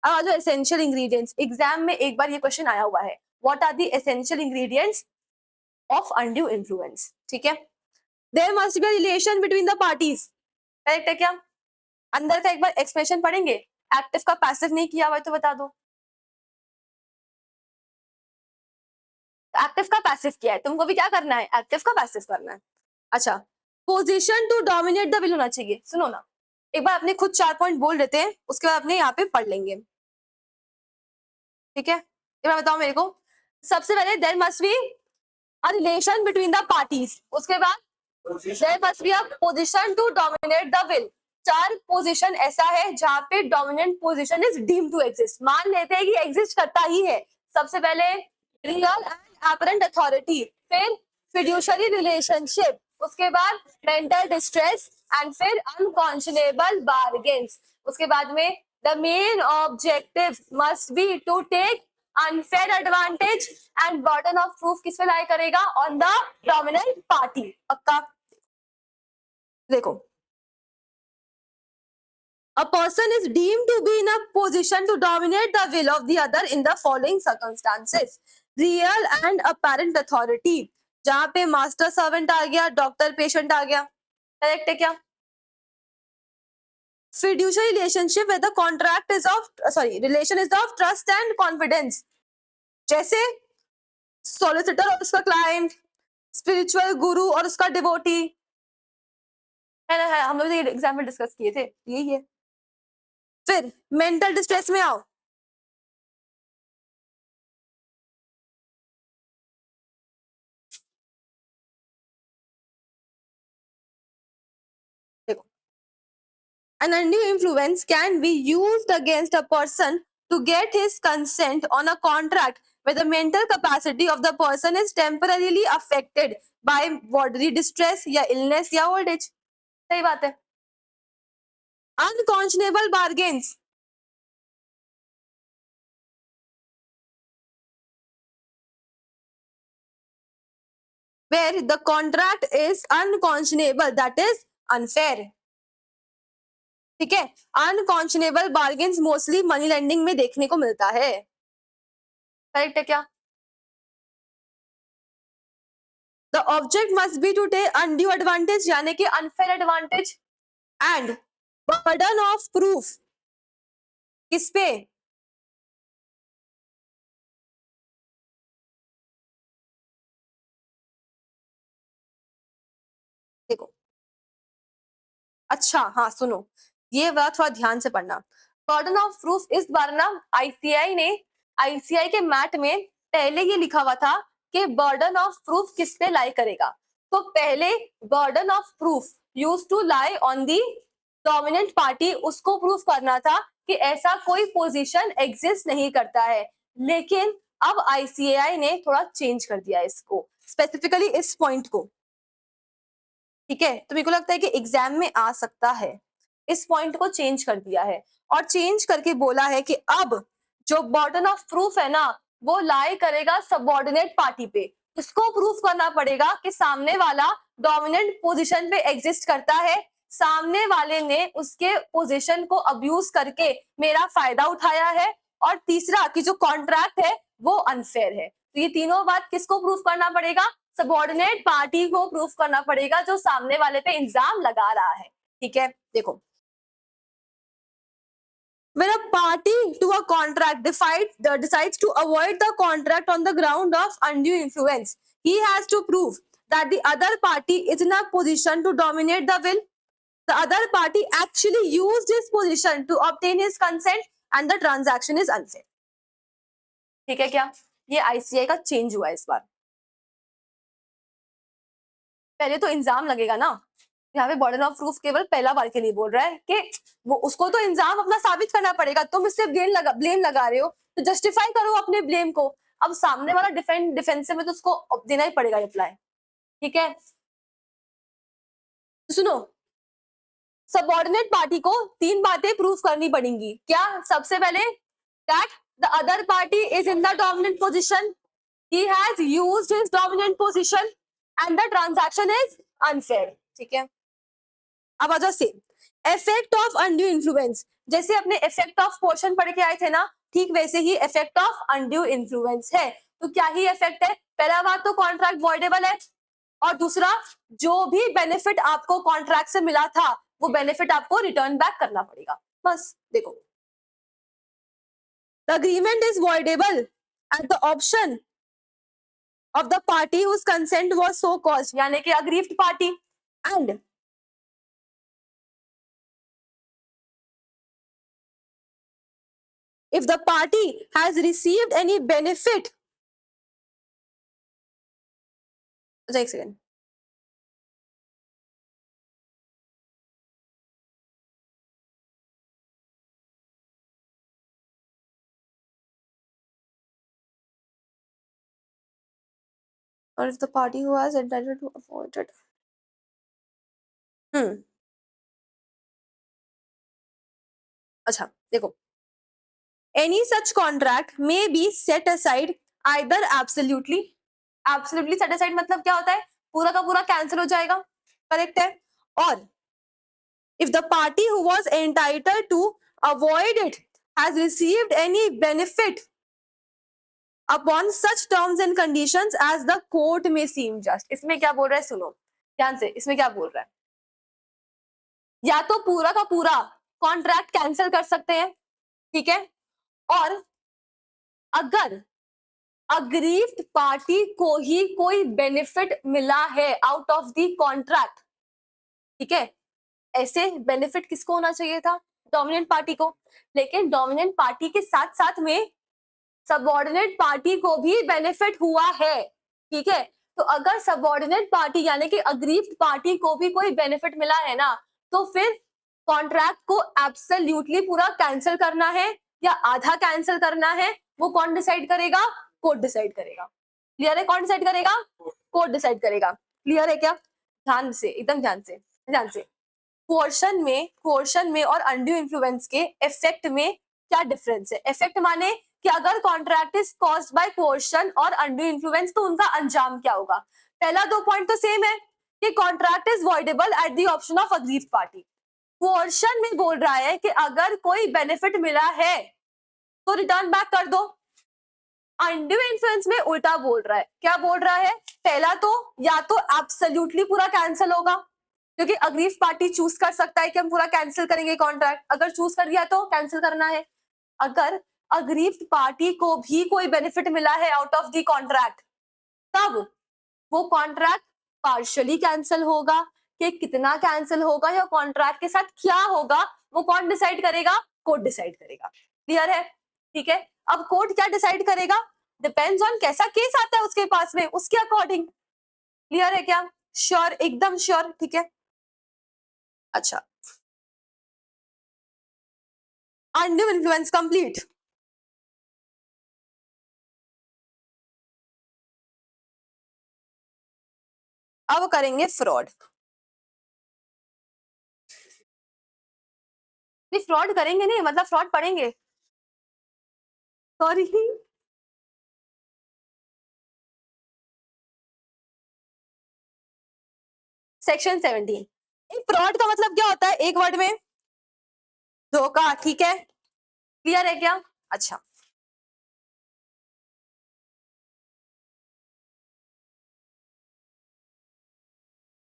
अब आ जाओ essential ingredients. Exam में एक बार ये question आया हुआ है, what are the essential ingredients of undue influence? ठीक है, there must be relation between the parties. Correct है क्या? अंदर का एक बार एक्सप्रेशन पढ़ेंगे। एक्टिव का पैसिव नहीं किया हुआ है तो बता दो। एक्टिव का पैसिव किया है, तुमको भी क्या करना है? एक्टिव का पैसिव करना है। अच्छा, position to dominate the will होना चाहिए। सुनो ना, एक बार अपने खुद 4 पॉइंट बोल देते हैं, उसके बाद अपने यहाँ पे पढ़ लेंगे। ठीक है, एक बार बताओ मेरे को। सबसे पहले there must be a relation between the parties, उसके बाद there must be a position to dominate the will. 4 position ऐसा है जहां पे dominant position is deem to exist, मान लेते हैं कि एग्जिस्ट करता ही है। सबसे पहले रियल एंड अपरेंट अथॉरिटी, फिर फिड्यूशरी रिलेशनशिप, उसके बाद मेंटल डिस्ट्रेस एंड फिर अनकॉन्शनेबल बार्गेन्स। उसके बाद में the main objective must be to take unfair advantage and burden of proof किस पे लाई करेगा? On the dominant party. पक्का? देखो, a person is deemed to be in a position to dominate the will of the other in the following circumstances: real and apparent authority, जहां पे master servant आ गया, doctor patient आ गया। Correct है क्या? fiduciary relationship where the contract is of relation is of trust and confidence, जैसे solicitor और उसका client, spiritual गुरु और उसका डिवोटी, है ना? है, हम लोग ये एग्जाम्पल डिस्कस किए थे, यही है। फिर मेंटल डिस्ट्रेस में आओ, देखो, an undue influence can be used against a person to get his consent on a contract where the mental capacity of the person is temporarily affected by bodily distress या illness या old age। सही बात है। unconscionable bargains, where the contract is unconscionable, that is unfair। ठीक है, unconscionable bargains mostly money lending में देखने को मिलता है। करेक्ट है क्या? The object must be to take undue advantage यानी कि unfair advantage and burden of proof किस पे? देखो, अच्छा हाँ सुनो, ये बात थोड़ा ध्यान से पढ़ना। बर्डन ऑफ प्रूफ इस बार ना आईसीआई के मैट में पहले ये लिखा हुआ था कि बर्डन ऑफ प्रूफ किस पे लाई करेगा। तो पहले burden of proof use to lie on the dominant party, उसको प्रूफ करना था कि ऐसा कोई पोजीशन एग्जिस्ट नहीं करता है। लेकिन अब आईसीएआई ने थोड़ा चेंज कर दिया इसको, स्पेसिफिकली इस पॉइंट को। ठीक है, तो मेरे को लगता है कि एग्जाम में आ सकता है। इस पॉइंट को चेंज कर दिया है और चेंज करके बोला है कि अब जो बर्डन ऑफ प्रूफ है ना, वो लाई करेगा सबऑर्डिनेट पार्टी पे। उसको प्रूफ करना पड़ेगा कि सामने वाला डोमिनेंट पोजीशन पे एग्जिस्ट करता है, सामने वाले ने उसके पोजीशन को अब्यूज करके मेरा फायदा उठाया है, और तीसरा कि जो कॉन्ट्रैक्ट है वो अनफेयर है। तो ये तीनों बात किसको प्रूफ करना पड़ेगा? सबऑर्डिनेट पार्टी को प्रूफ करना पड़ेगा जो सामने वाले पे इल्जाम लगा रहा है। ठीक है, देखो, when a party to a contract decides to avoid the contract on the ground of undue influence, he has to prove that the other party is in a position to dominate the will. The other party actually used his position to obtain his consent and the transaction is unfair. ठीक है क्या? ये ICI का change हुआ है इस बार। पहले तो इंजाम लगेगा ना, यहाँ पे बर्डन ऑफ प्रूफ केवल पहला बार के लिए बोल रहा है कि वो उसको तो इंजाम अपना साबित करना पड़ेगा। तुम इससे ब्लेम लगा रहे हो तो जस्टिफाई करो अपने ब्लेम को। अब सामने वाला डिफेंसिव में तो उसको देना ही पड़ेगा रिप्लाई। ठीक है, तो सुनो, सबऑर्डिनेट पार्टी को तीन बातें प्रूफ करनी पड़ेंगी। क्या? सबसे पहले that the other party is in the dominant position, he has used his dominant position and the transaction is unfair. ठीक है, अब आ जाओ same effect of undue influence. जैसे अपने इफेक्ट ऑफ पोर्शन पढ़ के आए थे ना, ठीक वैसे ही इफेक्ट ऑफ अनड्यू इन्फ्लुएंस है। तो क्या ही इफेक्ट है? पहला बात तो कॉन्ट्रैक्ट वॉइडेबल है, और दूसरा जो भी बेनिफिट आपको कॉन्ट्रैक्ट से मिला था वो बेनिफिट आपको रिटर्न बैक करना पड़ेगा। बस देखो, the agreement is voidable at the option of the party whose consent was so caused, यानी कि aggrieved party, and if the party has received any benefit, एक second, or if the party who has entitled to avoid it, अच्छा देखो, any such contract may be set aside either absolutely set aside मतलब क्या होता है? पूरा का पूरा कैंसिल हो जाएगा, करेक्ट है। और if the party who was entitled to avoid it has received any benefit upon such terms and conditions as the court may seem just। इसमें क्या बोल रहा है? सुनो ध्यान से, इसमें क्या बोल रहा है? या तो पूरा का पूरा कॉन्ट्रैक्ट कैंसिल कर सकते हैं, ठीक है, और अगर अग्रीव्ड पार्टी को ही कोई बेनिफिट मिला है आउट ऑफ द कॉन्ट्रैक्ट, ठीक है, ऐसे बेनिफिट किसको होना चाहिए था? डोमिनेंट पार्टी को। लेकिन डोमिनेंट पार्टी के साथ साथ में सबऑर्डिनेट पार्टी को भी बेनिफिट हुआ है, ठीक है। तो अगर सबऑर्डिनेट पार्टी यानी कि अग्रीव्ड पार्टी को भी कोई बेनिफिट मिला है ना, तो फिर कॉन्ट्रैक्ट को एब्सोल्युटली पूरा कैंसिल करना है या आधा कैंसिल करना है, वो कौन डिसाइड करेगा? कोर्ट डिसाइड करेगा। क्लियर है? कौन डिसाइड करेगा? कोर्ट डिसाइड करेगा। क्लियर है क्या? ध्यान से, एकदम ध्यान से। कोर्शन में और अनड्यू इन्फ्लुएंस के इफेक्ट में क्या डिफरेंस है? इफेक्ट माने कि अगर contract is caused by coercion और अनड्यू इन्फ्लुएंस तो उनका अंजाम क्या होगा? पहला दो पॉइंट तो सेम है कि contract is voidable at the option of aggrieved party. Coercion में बोल रहा है कि अगर कोई बेनिफिट मिला है तो रिटर्न बैक कर दो। अनड्यू इन्फ्लुएंस में उल्टा बोल रहा है। क्या बोल रहा है? पहला तो या तो एब्सोल्युटली पूरा कैंसिल होगा, क्योंकि अग्रीव्ड पार्टी चूज कर सकता है कि हम पूरा कैंसिल करेंगे कॉन्ट्रैक्ट, अगर चूज कर दिया तो कैंसिल करना है, अगर अग्रीव्ड पार्टी को भी कोई बेनिफिट मिला है आउट ऑफ द कॉन्ट्रैक्ट, तब वो कॉन्ट्रैक्ट पार्शियली कैंसिल होगा कि कितना कैंसिल होगा या कॉन्ट्रैक्ट के साथ क्या होगा, वो कौन डिसाइड करेगा? कोर्ट डिसाइड करेगा। क्लियर है? ठीक है। अब कोर्ट क्या डिसाइड करेगा? डिपेंड्स ऑन कैसा केस आता है उसके पास में, उसके अकॉर्डिंग। क्लियर है क्या? श्योर, एकदम श्योर। ठीक है। अच्छा, अनड्यू इन्फ्लुएंस कंप्लीट। अब करेंगे फ्रॉड। फ्रॉड करेंगे नहीं, मतलब फ्रॉड पढ़ेंगे। Sorry, section 17। फ्रॉड का मतलब क्या होता है एक वर्ड में? धोखा। ठीक है, क्लियर है क्या? अच्छा,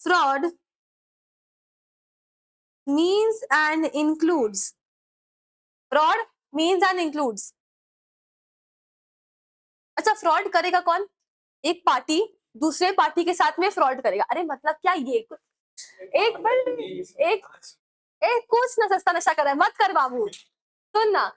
fraud means and includes, fraud means and includes। अच्छा, फ्रॉड करेगा कौन? एक पार्टी दूसरे पार्टी के साथ में फ्रॉड करेगा। अरे मतलब क्या ये एक मिनट, एक एक कुछ ना सस्ता नशा कर रहा है, मत कर बाबू। सुन ना,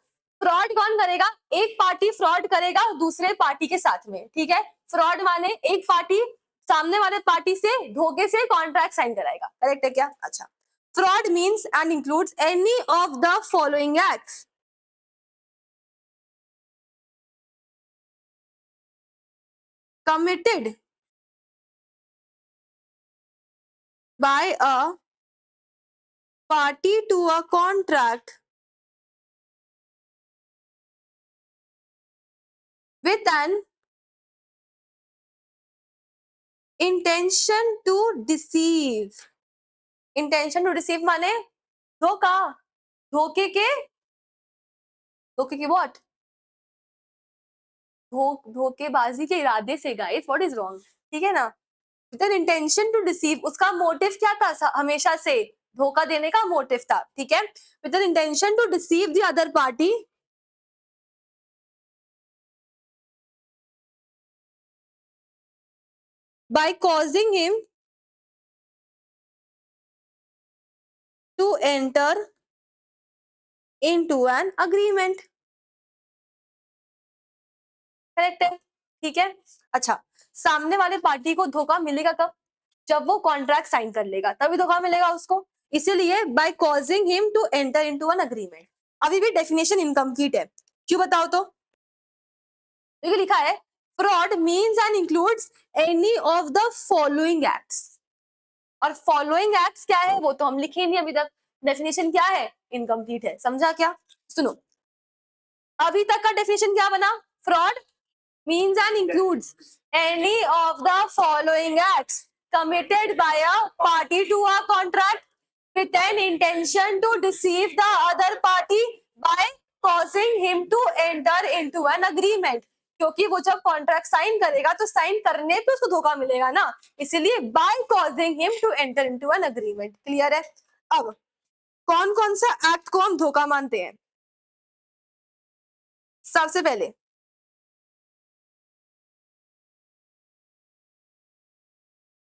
फ्रॉड कौन करेगा? एक पार्टी फ्रॉड करेगा दूसरे पार्टी के साथ में। ठीक है, फ्रॉड माने एक पार्टी सामने वाले पार्टी से धोखे से कॉन्ट्रैक्ट साइन कराएगा। करेक्ट है क्या? अच्छा, fraud means and includes any of the following acts. committed by a party to a contract with an intention to deceive। intention to deceive माने धोखा, धोखे के, धोखे के what? धोखेबाजी के इरादे से। Guys what is wrong? ठीक है ना? With an intention to deceive, उसका मोटिव क्या था? हमेशा से धोखा देने का मोटिव था। ठीक है, with an intention to deceive the other party by causing him to enter into an agreement। Correct है? ठीक है। अच्छा, सामने वाले पार्टी को धोखा मिलेगा कब? जब वो कॉन्ट्रैक्ट साइन कर लेगा, तभी धोखा मिलेगा उसको। इसीलिए by causing him to enter into an agreement. अभी भी डेफिनेशन इनकम्प्लीट है, क्यों बताओ तो? देखो लिखा है fraud means and includes any of the following acts. और फॉलोइंग एक्ट्स क्या है वो तो हम लिखे नहीं अभी तक। डेफिनेशन क्या है? इनकम्प्लीट है। समझा क्या? सुनो, अभी तक का डेफिनेशन क्या बना? Fraud means and includes any of the following acts committed by a party to a contract with an intention to deceive the other party by causing him to enter into an agreement। क्योंकि वो जब contract sign करेगा तो sign करने पे उसको धोखा मिलेगा ना, इसीलिए by causing him to enter into an agreement. Clear है? अब कौन कौन सा एक्ट को हम धोखा मानते हैं? सबसे पहले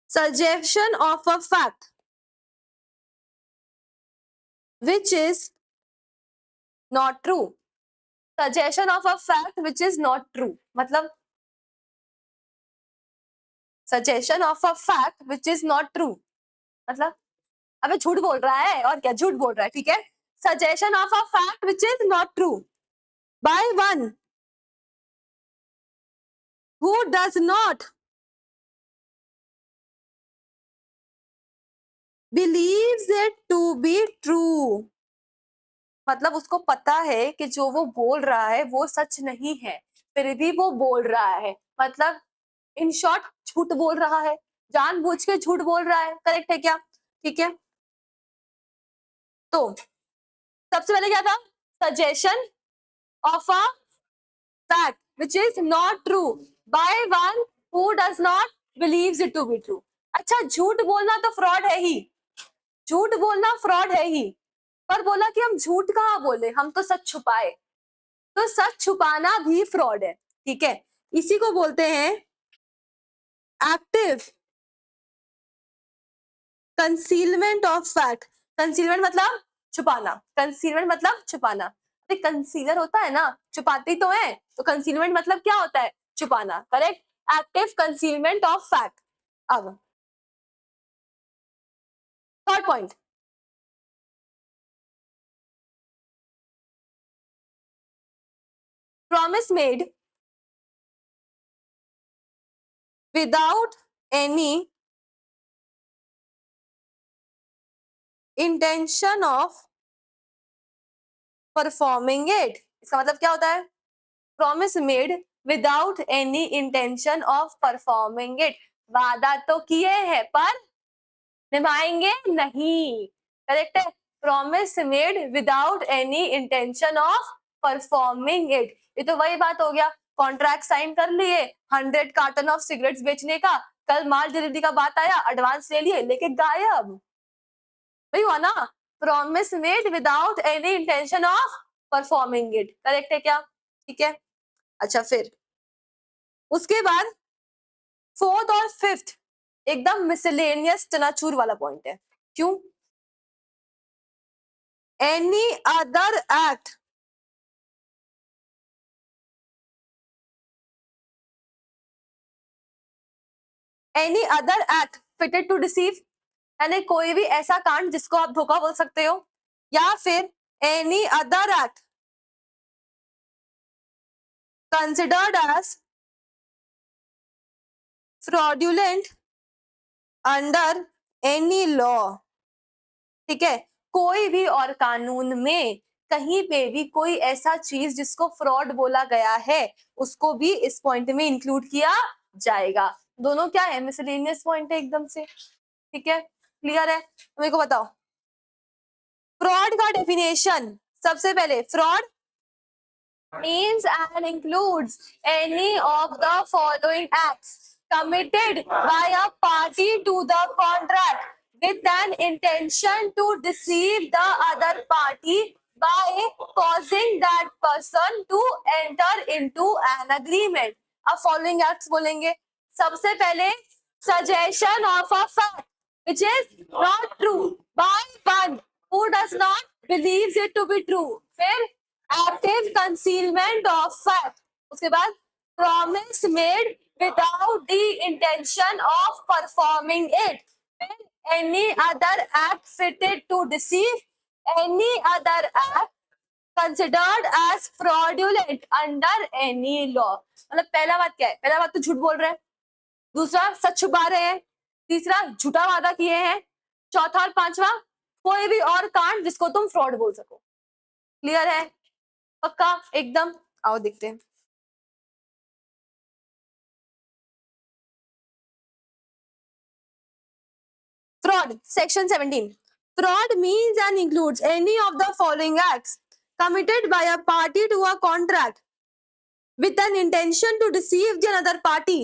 suggestion of a fact which is not true। suggestion of a fact which is not true मतलब suggestion of a fact which is not true मतलब अबे झूठ बोल रहा है और क्या, झूठ बोल रहा है। ठीक है, suggestion of a fact which is not true by one who does not believes it to be true। मतलब उसको पता है कि जो वो बोल रहा है वो सच नहीं है, फिर भी वो बोल रहा है। मतलब इन शॉर्ट झूठ बोल रहा है, जानबूझ के झूठ बोल रहा है। करेक्ट है क्या? ठीक है, तो सबसे पहले क्या था? Suggestion of a fact which is not true by one who does not believes it to be true. अच्छा, झूठ बोलना तो फ्रॉड है ही, झूठ बोलना फ्रॉड है ही, पर बोला कि हम झूठ कहाँ बोले, हम तो सच छुपाए। तो सच छुपाना भी फ्रॉड है, ठीक है। इसी को बोलते हैं active concealment of fact. Concealment मतलब छुपाना, कंसीलमेंट मतलब छुपाना। अरे कंसीलर होता है ना, छुपाते ही तो है, तो कंसीलमेंट मतलब क्या होता है, छुपाना, correct. Active concealment of fact. अब third point, promise made without any intention of performing it. इसका मतलब क्या होता है, promise made without any intention of performing it. वादा तो किए हैं पर निभाएंगे नहीं, करेक्ट है। Promise made without any intention of performing it. ये तो वही बात हो गया, कॉन्ट्रैक्ट साइन कर लिए 100 कार्टन ऑफ सिगरेट्स बेचने का, कल माल डिलीवरी का बात आया, एडवांस ले लिए, लेके गायब। वही हुआ ना, promise made without any intention of performing it, correct है क्या, ठीक है। अच्छा फिर उसके बाद फोर्थ और फिफ्थ एकदम मिसलेनियस चनाचूर वाला पॉइंट है। क्यों, any other act any other act fitted to deceive, यानी कोई भी ऐसा कांड जिसको आप धोखा बोल सकते हो, या फिर any other act considered as fraudulent under any law, ठीक है। कोई भी और कानून में कहीं पे भी कोई ऐसा चीज जिसको फ्रॉड बोला गया है उसको भी इस पॉइंट में इंक्लूड किया जाएगा। दोनों क्या है, मिसलेनियस पॉइंट है एकदम से, ठीक है, क्लियर है। मेरे को बताओ फ्रॉड का डेफिनेशन। सबसे पहले fraud means and includes any of the following acts committed by a party to the contract with an intention to deceive the other party by causing that person to enter into an agreement। अब following acts बोलेंगे, सबसे पहले suggestion of a fact which is not true by one who does not believes it to be true। फिर active concealment of fact, उसके बाद promise made without the intention of performing it, फिर any other act fitted to deceive, any other act considered as fraudulent under any law. मतलब पहला बात क्या है, पहला बात तो झूठ बोल रहे हैं, दूसरा सच छुपा रहे हैं, तीसरा झूठा वादा किए हैं, चौथा और पांचवा कोई भी और कांड जिसको तुम फ्रॉड बोल सको। क्लियर है, पक्का एकदम। आओ देखते हैं fraud section 17। Fraud means and includes any of the following acts committed by a party to a contract with an intention to deceive the other party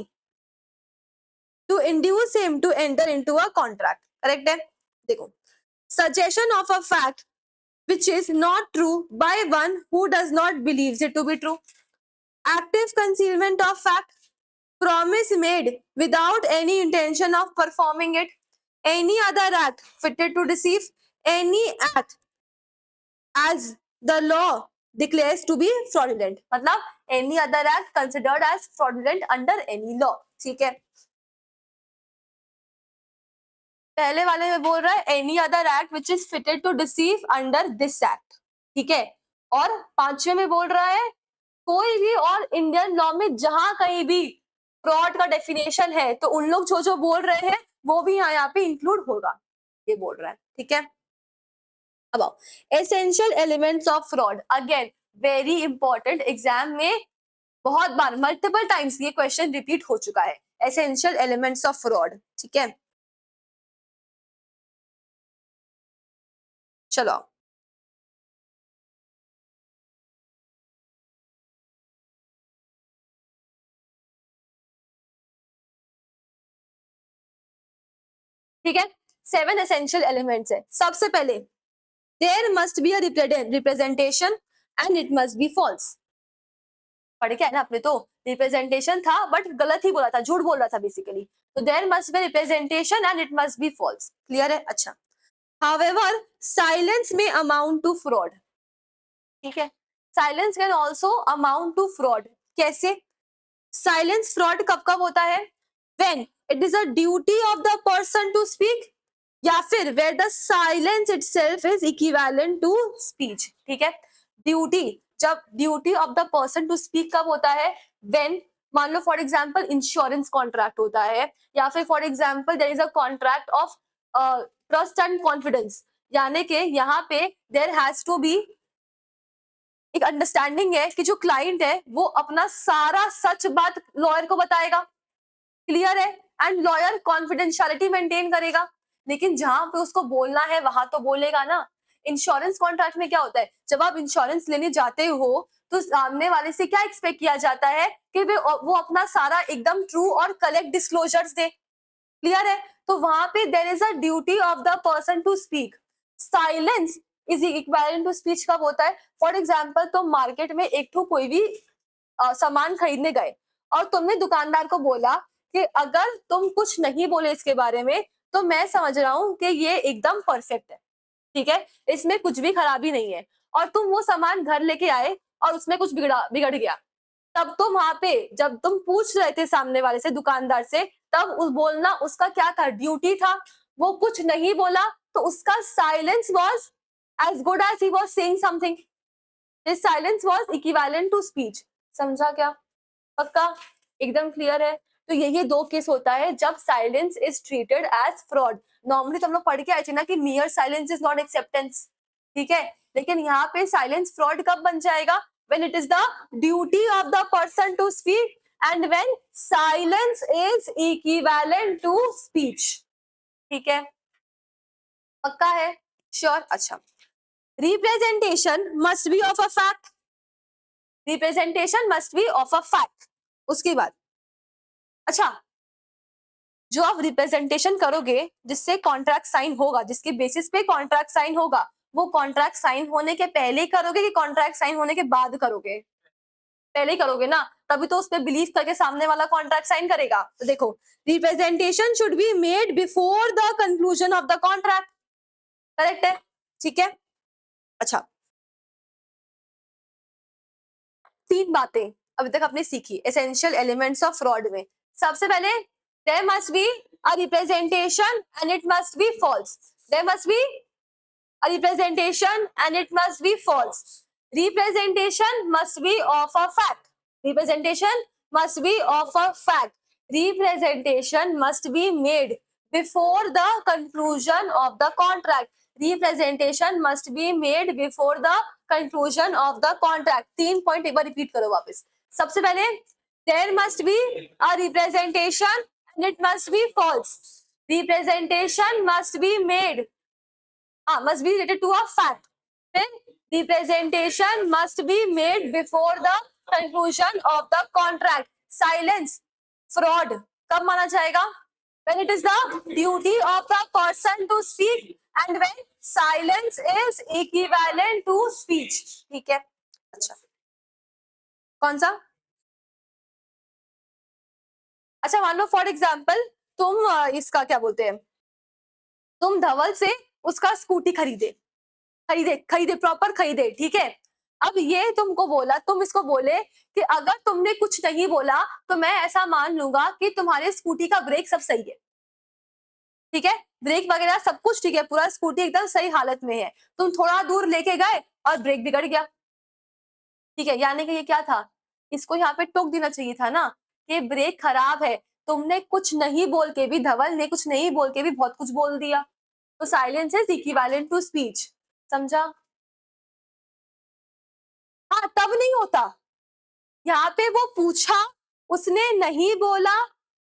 to induce him to enter into a contract। Correct है, देखो suggestion of a fact which is not true by one who does not believes it to be true, active concealment of fact, promise made without any intention of performing it, any other act fitted to deceive, any act as the law declares to be fraudulent। मतलब any other act considered as fraudulent under any law, ठीक है। पहले वाले में बोल रहा है any other act which is fitted to deceive under this act, ठीक है। और पांचवे में बोल रहा है कोई भी और इंडियन लॉ में जहां कहीं भी फ्रॉड का डेफिनेशन है तो उन लोग जो जो बोल रहे हैं वो भी यहाँ पे इंक्लूड होगा, ये बोल रहा है, ठीक है। अब आओ essential elements of fraud, again very important, exam में बहुत बार मल्टीपल टाइम्स ये क्वेश्चन रिपीट हो चुका है, एसेंशियल एलिमेंट्स ऑफ फ्रॉड, ठीक है। चलो ठीक है, 7 एसेंशियल एलिमेंट्स है। सबसे पहले there must be a representation and it must be false. पढ़ के है ना अपने, तो रिप्रेजेंटेशन था बट गलत ही बोला था, झूठ बोल रहा था बेसिकली, तो there must be representation and it must be false. Clear है? अच्छा, हाउएवर साइलेंस में अमाउंट टू फ्रॉड, ठीक है, silence can also amount to fraud. कैसे? साइलेंस फ्रॉड कब कब होता है? When it is a duty of the person to speak, या फिर where the silence itself is equivalent to speech. ठीक है, ड्यूटी, जब duty of the person to speak कब होता है? व्हेन, मान लो फॉर एग्जांपल इंश्योरेंस कॉन्ट्रैक्ट होता है, या फिर for example there is a contract of trust and confidence, यानी कि यहाँ पे देयर हैज टू बी एक अंडरस्टैंडिंग है कि जो क्लाइंट है वो अपना सारा सच बात लॉयर को बताएगा। क्लियर है? एंड लॉयर कॉन्फिडेंशियलिटी मेंटेन करेगा, लेकिन जहां पे उसको बोलना है वहां तो बोलेगा ना। इंश्योरेंस कॉन्ट्रैक्ट में क्या होता है, जब आप इंश्योरेंस लेने जाते हो तो सामने वाले से क्या एक्सपेक्ट किया जाता है कि वो अपना सारा एकदम ट्रू और करेक्ट डिस्क्लोजर्स दे। क्लियर है? तो वहां पे there is a duty of the person to speak. Silence is equivalent to speech कब होता है? फॉर एग्जाम्पल तुम मार्केट में एक तो कोई भी सामान खरीदने गए और तुमने दुकानदार को बोला कि अगर तुम कुछ नहीं बोले इसके बारे में तो मैं समझ रहा हूँ कि ये एकदम परफेक्ट है, ठीक है, इसमें कुछ भी खराबी नहीं है, और तुम वो सामान घर लेके आए और उसमें कुछ बिगड़ गया, तब तुम वहां पे जब तुम पूछ रहे थे सामने वाले से, दुकानदार से, तब उस बोलना उसका क्या था? ड्यूटी था। वो कुछ नहीं बोला तो उसका silence was as good as he was saying something. This silence was equivalent to speech. समझा क्या? पक्का? एकदम क्लियर है? तो ये दो केस होता है जब silence is treated as fraud. Normally तुम लोग पढ़ के आए थे ना कि mere silence is not acceptance, ठीक है, लेकिन यहाँ पे साइलेंस फ्रॉड कब बन जाएगा? When it is the duty of the person to speak and when silence is equivalent to speech. ठीक है, पक्का है? श्योर? अच्छा, representation must be of a fact, representation must be of a fact. उसके बाद अच्छा, जो आप रिप्रेजेंटेशन करोगे जिससे कॉन्ट्रैक्ट साइन होगा, जिसके बेसिस पे कॉन्ट्रैक्ट साइन होगा, वो कॉन्ट्रैक्ट साइन होने के पहले ही करोगे कि कॉन्ट्रैक्ट साइन होने के बाद करोगे? पहले ही करोगे ना, तभी तो उस पर बिलीव करके सामने वाला कॉन्ट्रैक्ट साइन करेगा। तो देखो, representation should be made before the conclusion of the contract. Correct है? ठीक है, अच्छा, तीन बातें अभी तक आपने सीखी एसेंशियल एलिमेंट्स ऑफ फ्रॉड में। सबसे पहले, there must be a representation and it must be false. There must be a representation and it must be false. Representation must be of a fact. Representation must be of a fact. Representation must be made before the conclusion of the contract. Representation must be made before the conclusion of the contract. तीन point एक बार repeat करो वापस। सबसे पहले, there must be a representation and it must be false. Representation must be made must be related to a fact. Then representation must be made before the conclusion of the contract. Silence, fraud कब माना जाएगा? When it is the duty of the person to speak and when silence is equivalent to speech. ठीक है, अच्छा, कौन सा? अच्छा, मान लो फॉर एग्जाम्पल तुम इसका क्या बोलते हैं, तुम धवल से उसका स्कूटी खरीदे खरीदे खरीदे प्रॉपर खरीदे, ठीक है। अब ये तुमको बोला, तुम इसको बोले कि अगर तुमने कुछ नहीं बोला तो मैं ऐसा मान लूंगा कि तुम्हारे स्कूटी का ब्रेक सब सही है, ठीक है, ब्रेक वगैरह सब कुछ ठीक है, पूरा स्कूटी एकदम सही हालत में है। तुम थोड़ा दूर लेके गए और ब्रेक बिगड़ गया, ठीक है, यानी कि ये क्या था, इसको यहाँ पे टोक देना चाहिए था ना कि ब्रेक खराब है। तुमने कुछ नहीं बोल के भी, धवल ने कुछ नहीं बोल के भी बहुत कुछ बोल दिया, तो silence is equivalent to speech. समझा? हाँ, तब नहीं होता, यहाँ पे वो पूछा, उसने नहीं बोला,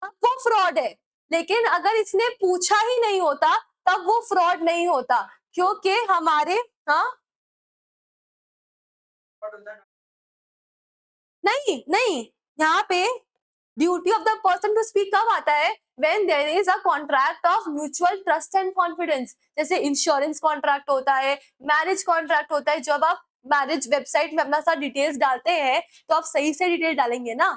तब वो फ्रॉड है। लेकिन अगर इसने पूछा ही नहीं होता तब वो फ्रॉड नहीं होता, क्योंकि हमारे, हाँ, नहीं नहीं, यहाँ पे duty of the person to speak कब आता है? When there is a contract of mutual trust and confidence. जैसे इंश्योरेंस कॉन्ट्रैक्ट होता है, मैरिज कॉन्ट्रैक्ट होता है, जब आप मैरिज वेबसाइट में अपना सारा डिटेल्स डालते हैं तो आप सही से डिटेल डालेंगे ना,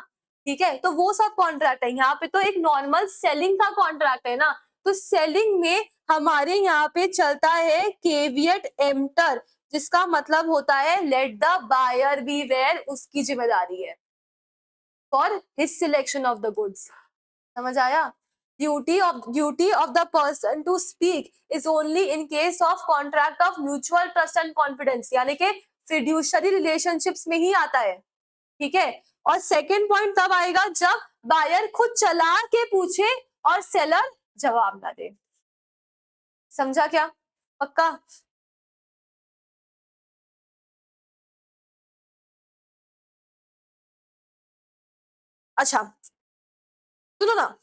ठीक है, तो वो सब कॉन्ट्रैक्ट है। यहाँ पे तो एक नॉर्मल सेलिंग का कॉन्ट्रैक्ट है ना, तो सेलिंग में हमारे यहाँ पे चलता है केवियट एम्प्टर, जिसका मतलब होता है let the buyer beware, उसकी जिम्मेदारी है for his selection of the goods. समझ आया? duty of the person to speak is only in case of contract of mutual trust and confidence, यानी कि fiduciary relationships में ही आता है, ठीक है। और सेकंड पॉइंट तब आएगा जब बायर खुद चला के पूछे और सेलर जवाब ना दे। समझा क्या? पक्का? अच्छा सुनो ना,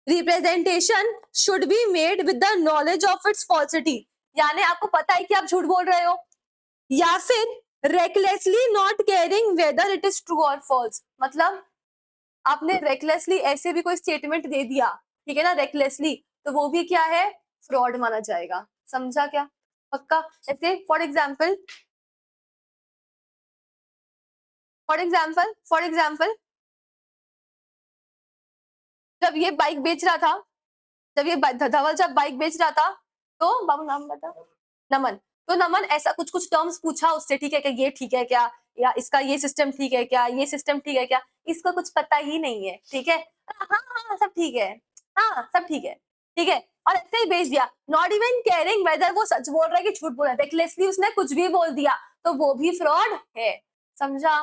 representation should be made with the knowledge of its falsity, यानी आपको पता है कि आप झूठ बोल रहे हो, या फिर recklessly not caring whether it is true और फॉल्स, मतलब आपने रेकलेसली ऐसे भी कोई स्टेटमेंट दे दिया, ठीक है ना, रेकलेसली, तो वो भी क्या है, फ्रॉड माना जाएगा। समझा क्या? पक्का? ऐसे फॉर एग्जाम्पल जब ये बाइक बेच रहा था, जब ये धवल जब बाइक बेच रहा था, तो बाबू नाम बता, नमन, तो नमन ऐसा कुछ कुछ टर्म्स पूछा उससे, ठीक है, कि ये ठीक है क्या, या इसका ये सिस्टम ठीक है क्या, ये सिस्टम ठीक है क्या, इसको कुछ पता ही नहीं है, ठीक है, हाँ हाँ सब ठीक है, हाँ सब ठीक है, ठीक है, और ऐसे ही भेज दिया, नॉट इवन केयरिंग वेदर वो सच बोल रहा है कि झूठ बोल रहा है, रेकलेसली उसने कुछ भी बोल दिया, तो वो भी फ्रॉड है। समझा?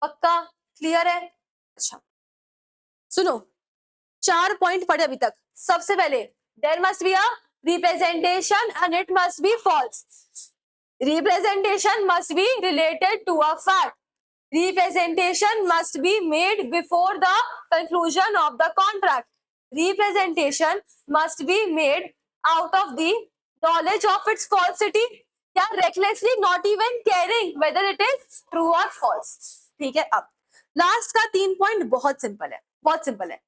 पक्का? क्लियर है? अच्छा सुनो, 4 पॉइंट पढ़े अभी तक। सबसे पहले there must be a representation and it must be false, representation must be related to a fact, representation must be made before the conclusion of the contract, representation must be made out of the knowledge of its falsity या recklessly not even caring whether it is true or false। ठीक है, अब last का 3 point बहुत simple है, बहुत simple है।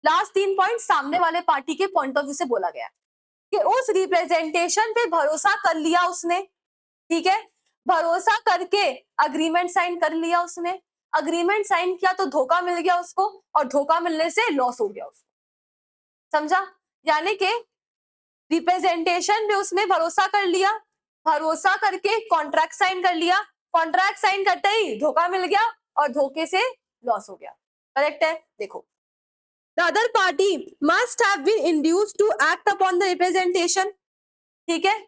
Last 3 point सामने वाले पार्टी के पॉइंट ऑफ व्यू से बोला गया कि उस रिप्रेजेंटेशन पे भरोसा कर लिया उसने, ठीक है, भरोसा करके अग्रीमेंट साइन कर लिया उसने, अग्रीमेंट साइन किया तो धोखा मिल गया उसको, और धोखा मिलने से लॉस हो गया उसको। समझा? यानी कि रिप्रेजेंटेशन में उसने भरोसा कर लिया, भरोसा करके कॉन्ट्रैक्ट साइन कर लिया, कॉन्ट्रैक्ट साइन करते ही धोखा मिल गया और धोखे से लॉस हो गया। करेक्ट है? देखो, the other party must have been induced to act upon the representation, ठीक है,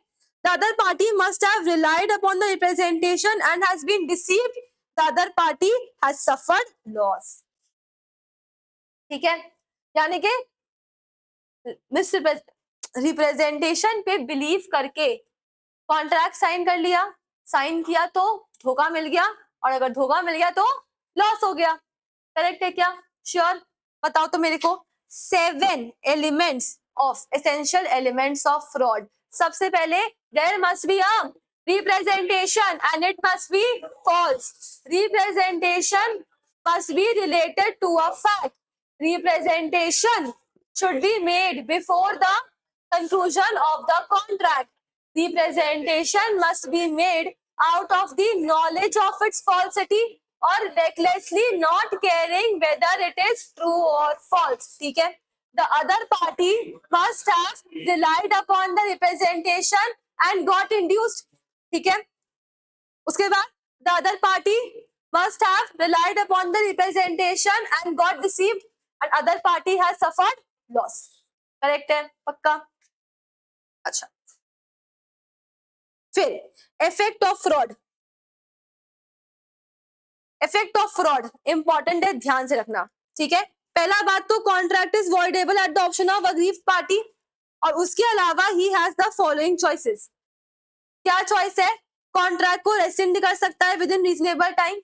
the other party must have relied upon the representation and has been deceived, the other party has suffered loss। ठीक है, यानी कि miss representation पे believe करके contract sign कर लिया, साइन किया तो धोखा मिल गया, और अगर धोखा मिल गया तो लॉस हो गया। करेक्ट है क्या? श्योर? बताओ तो मेरे को 7 elements of essential elements of fraud. सबसे पहले there must be a representation and it must be false, representation must be related to a fact, representation should be made before the conclusion of the contract, representation must be made out of the knowledge of its falsity or recklessly not caring whether it is true or false। ठीक है, the other party must have relied upon the representation and got induced। ठीक है, उसके बाद the other party must have relied upon the representation and got deceived and other party has suffered loss। Correct है? पक्का? अच्छा, फिर effect of fraud, effect of fraud important है, ध्यान से रखना। ठीक है, पहला बात तो contract is voidable at the option of aggrieved party, और उसके अलावा he has the following choices. क्या चॉइस है? कॉन्ट्रैक्ट को रेसिंड कर सकता है within reasonable time,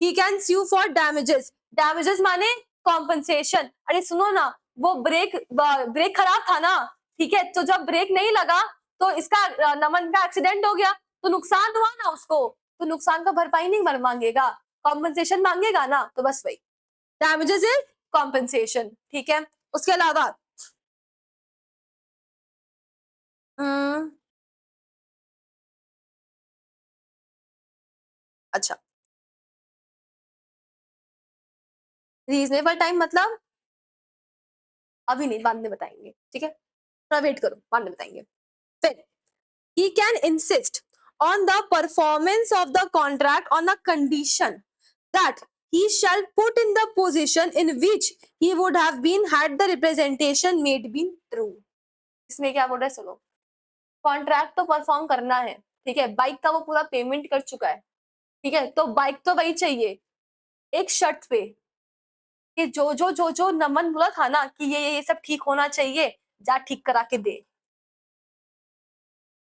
he can sue for damages, damages माने कॉम्पनसेशन। अरे सुनो ना, वो ब्रेक खराब था ना, ठीक है, तो जब ब्रेक नहीं लगा तो इसका नमन का एक्सीडेंट हो गया, तो नुकसान हुआ ना उसको, तो नुकसान का भरपाई नहीं मांगेगा, कॉम्पनसेशन मांगेगा ना, तो बस वही डैमेजेस इज कॉम्पनसेशन। ठीक है, उसके अलावा अच्छा, रीजनेबल टाइम मतलब अभी नहीं, बाद में बताएंगे, ठीक है, थोड़ा वेट करो, बाद में बताएंगे। फिर he can insist on the performance of the contract on a condition that he shall put in the position in which he would have been had the representation made been true। इसमें क्या बोल रहा है सुनो, contract तो perform करना है, ठीक है, बाइक का वो पूरा पेमेंट कर चुका है, ठीक है, तो बाइक तो वही चाहिए, एक शर्त पे कि जो नमन बोला था ना कि ये सब ठीक होना चाहिए, जा ठीक करा के दे,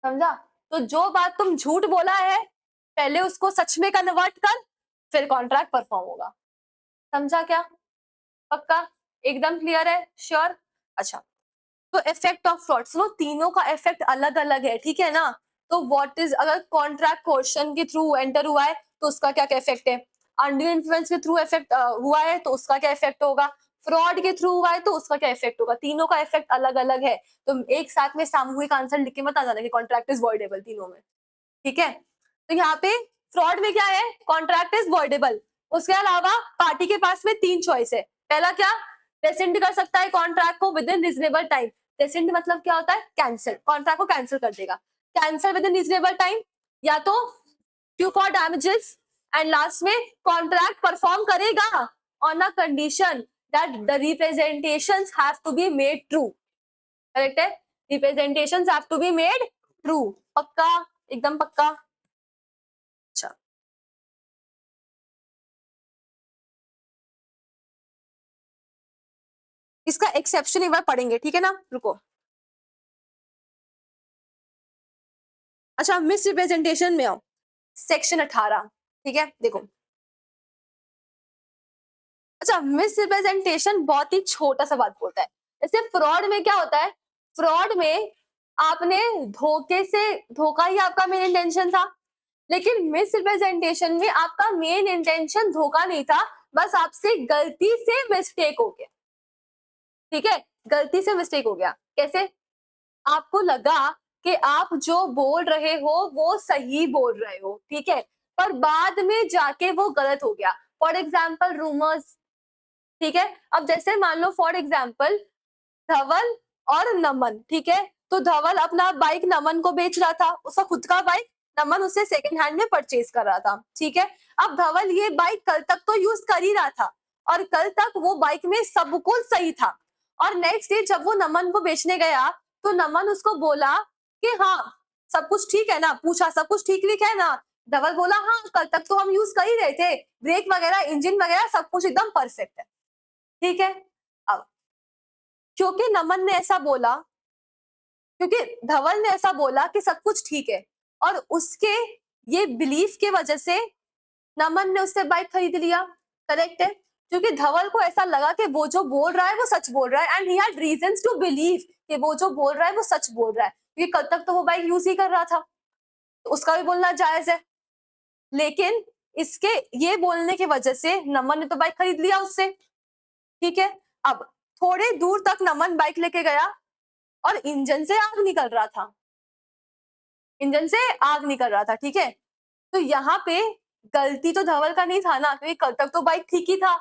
समझा। तो जो बात तुम झूठ बोला है पहले उसको सच में कन्वर्ट कर, फिर कॉन्ट्रैक्ट परफॉर्म होगा, समझा क्या, पक्का, एकदम क्लियर है, श्योर। अच्छा, तो इफेक्ट ऑफ फ्रॉड सुनो, तीनों का इफेक्ट अलग अलग है, ठीक है ना। तो व्हाट इज, अगर कॉन्ट्रैक्ट कोर्शन के थ्रू एंटर हुआ है तो उसका क्या क्या इफेक्ट है, अंडर इन्फ्लुएंस के थ्रू इफेक्ट हुआ है तो उसका क्या इफेक्ट होगा, फ्रॉड के थ्रू हुआ है तो उसका क्या इफेक्ट होगा, तीनों का इफेक्ट अलग अलग है। तो एक साथ में सामूहिक आंसर लिख के मत आ जाना कि कॉन्ट्रैक्ट इज वॉइडेबल तीनों में, ठीक है। तो यहाँ पे फ्रॉड में क्या है, कॉन्ट्रैक्ट इज वॉइडेबल, उसके अलावा पार्टी के पास में तीन चॉइस है, पहला क्या, रेसिंड कर सकता है कॉन्ट्रैक्ट को विद इन रीजनेबल टाइम, रेसिंड मतलब क्या होता है, कैंसिल, कॉन्ट्रैक्ट को कैंसिल कर देगा, cancel within reasonable time, या तो due for damages, and last में कॉन्ट्रैक्ट परफॉर्म करेगा on a condition that the representations have to be made true, correct है, representations have to be made true, पक्का, एकदम पक्का। अच्छा, इसका एक्सेप्शन एक बार पढ़ेंगे, ठीक है ना, रुको। अच्छा, मिस रिप्रेजेंटेशन में आओ, सेक्शन 18, ठीक है, देखो। अच्छा, मिस रिप्रेजेंटेशन बहुत ही छोटा सा बात बोलता है, जैसे फ्रॉड में क्या होता है, फ्रॉड में आपने धोखे से, धोखा ही आपका मेन इंटेंशन था, लेकिन मिस रिप्रेजेंटेशन में आपका मेन इंटेंशन धोखा नहीं था, बस आपसे गलती से मिस्टेक हो गया, ठीक है, गलती से मिस्टेक हो गया, कैसे, आपको लगा कि आप जो बोल रहे हो वो सही बोल रहे हो, ठीक है, पर बाद में जाके वो गलत हो गया, फॉर एग्जाम्पल रूमर्स, ठीक है। अब जैसे मान लो फॉर एग्जाम्पल धवल और नमन, ठीक है, तो धवल अपना बाइक नमन को बेच रहा था, उसका खुद का बाइक, नमन उसे सेकंड हैंड में परचेज कर रहा था, ठीक है। अब धवल ये बाइक कल तक तो यूज कर ही रहा था और कल तक वो बाइक में सब कुछ सही था, और नेक्स्ट डे जब वो नमन को बेचने गया तो नमन उसको बोला कि हाँ सब कुछ ठीक है ना, पूछा सब कुछ ठीक ठीक है ना, धवल बोला हाँ कल तक तो हम यूज कर ही रहे थे, ब्रेक वगैरह इंजन वगैरह सब कुछ एकदम परफेक्ट है, ठीक है। अब क्योंकि नमन ने ऐसा बोला, क्योंकि धवल ने ऐसा बोला कि सब कुछ ठीक है, और उसके ये बिलीफ के वजह से नमन ने उससे बाइक खरीद लिया, करेक्ट है, क्योंकि धवल को ऐसा लगा कि वो जो बोल रहा है वो सच बोल रहा है, and he had reasons to believe कि वो जो बोल रहा है वो सच बोल रहा है, क्योंकि कल तक तो वो बाइक यूज ही कर रहा था, तो उसका भी बोलना जायज है। लेकिन इसके ये बोलने की वजह से नमन ने तो बाइक खरीद लिया उससे, ठीक है। अब थोड़े दूर तक नमन बाइक लेके गया और इंजन से आग निकल रहा था, इंजन से आग निकल रहा था, ठीक है। तो यहाँ पे गलती तो धवल का नहीं था ना, क्योंकि कल तक तो बाइक ठीक ही था,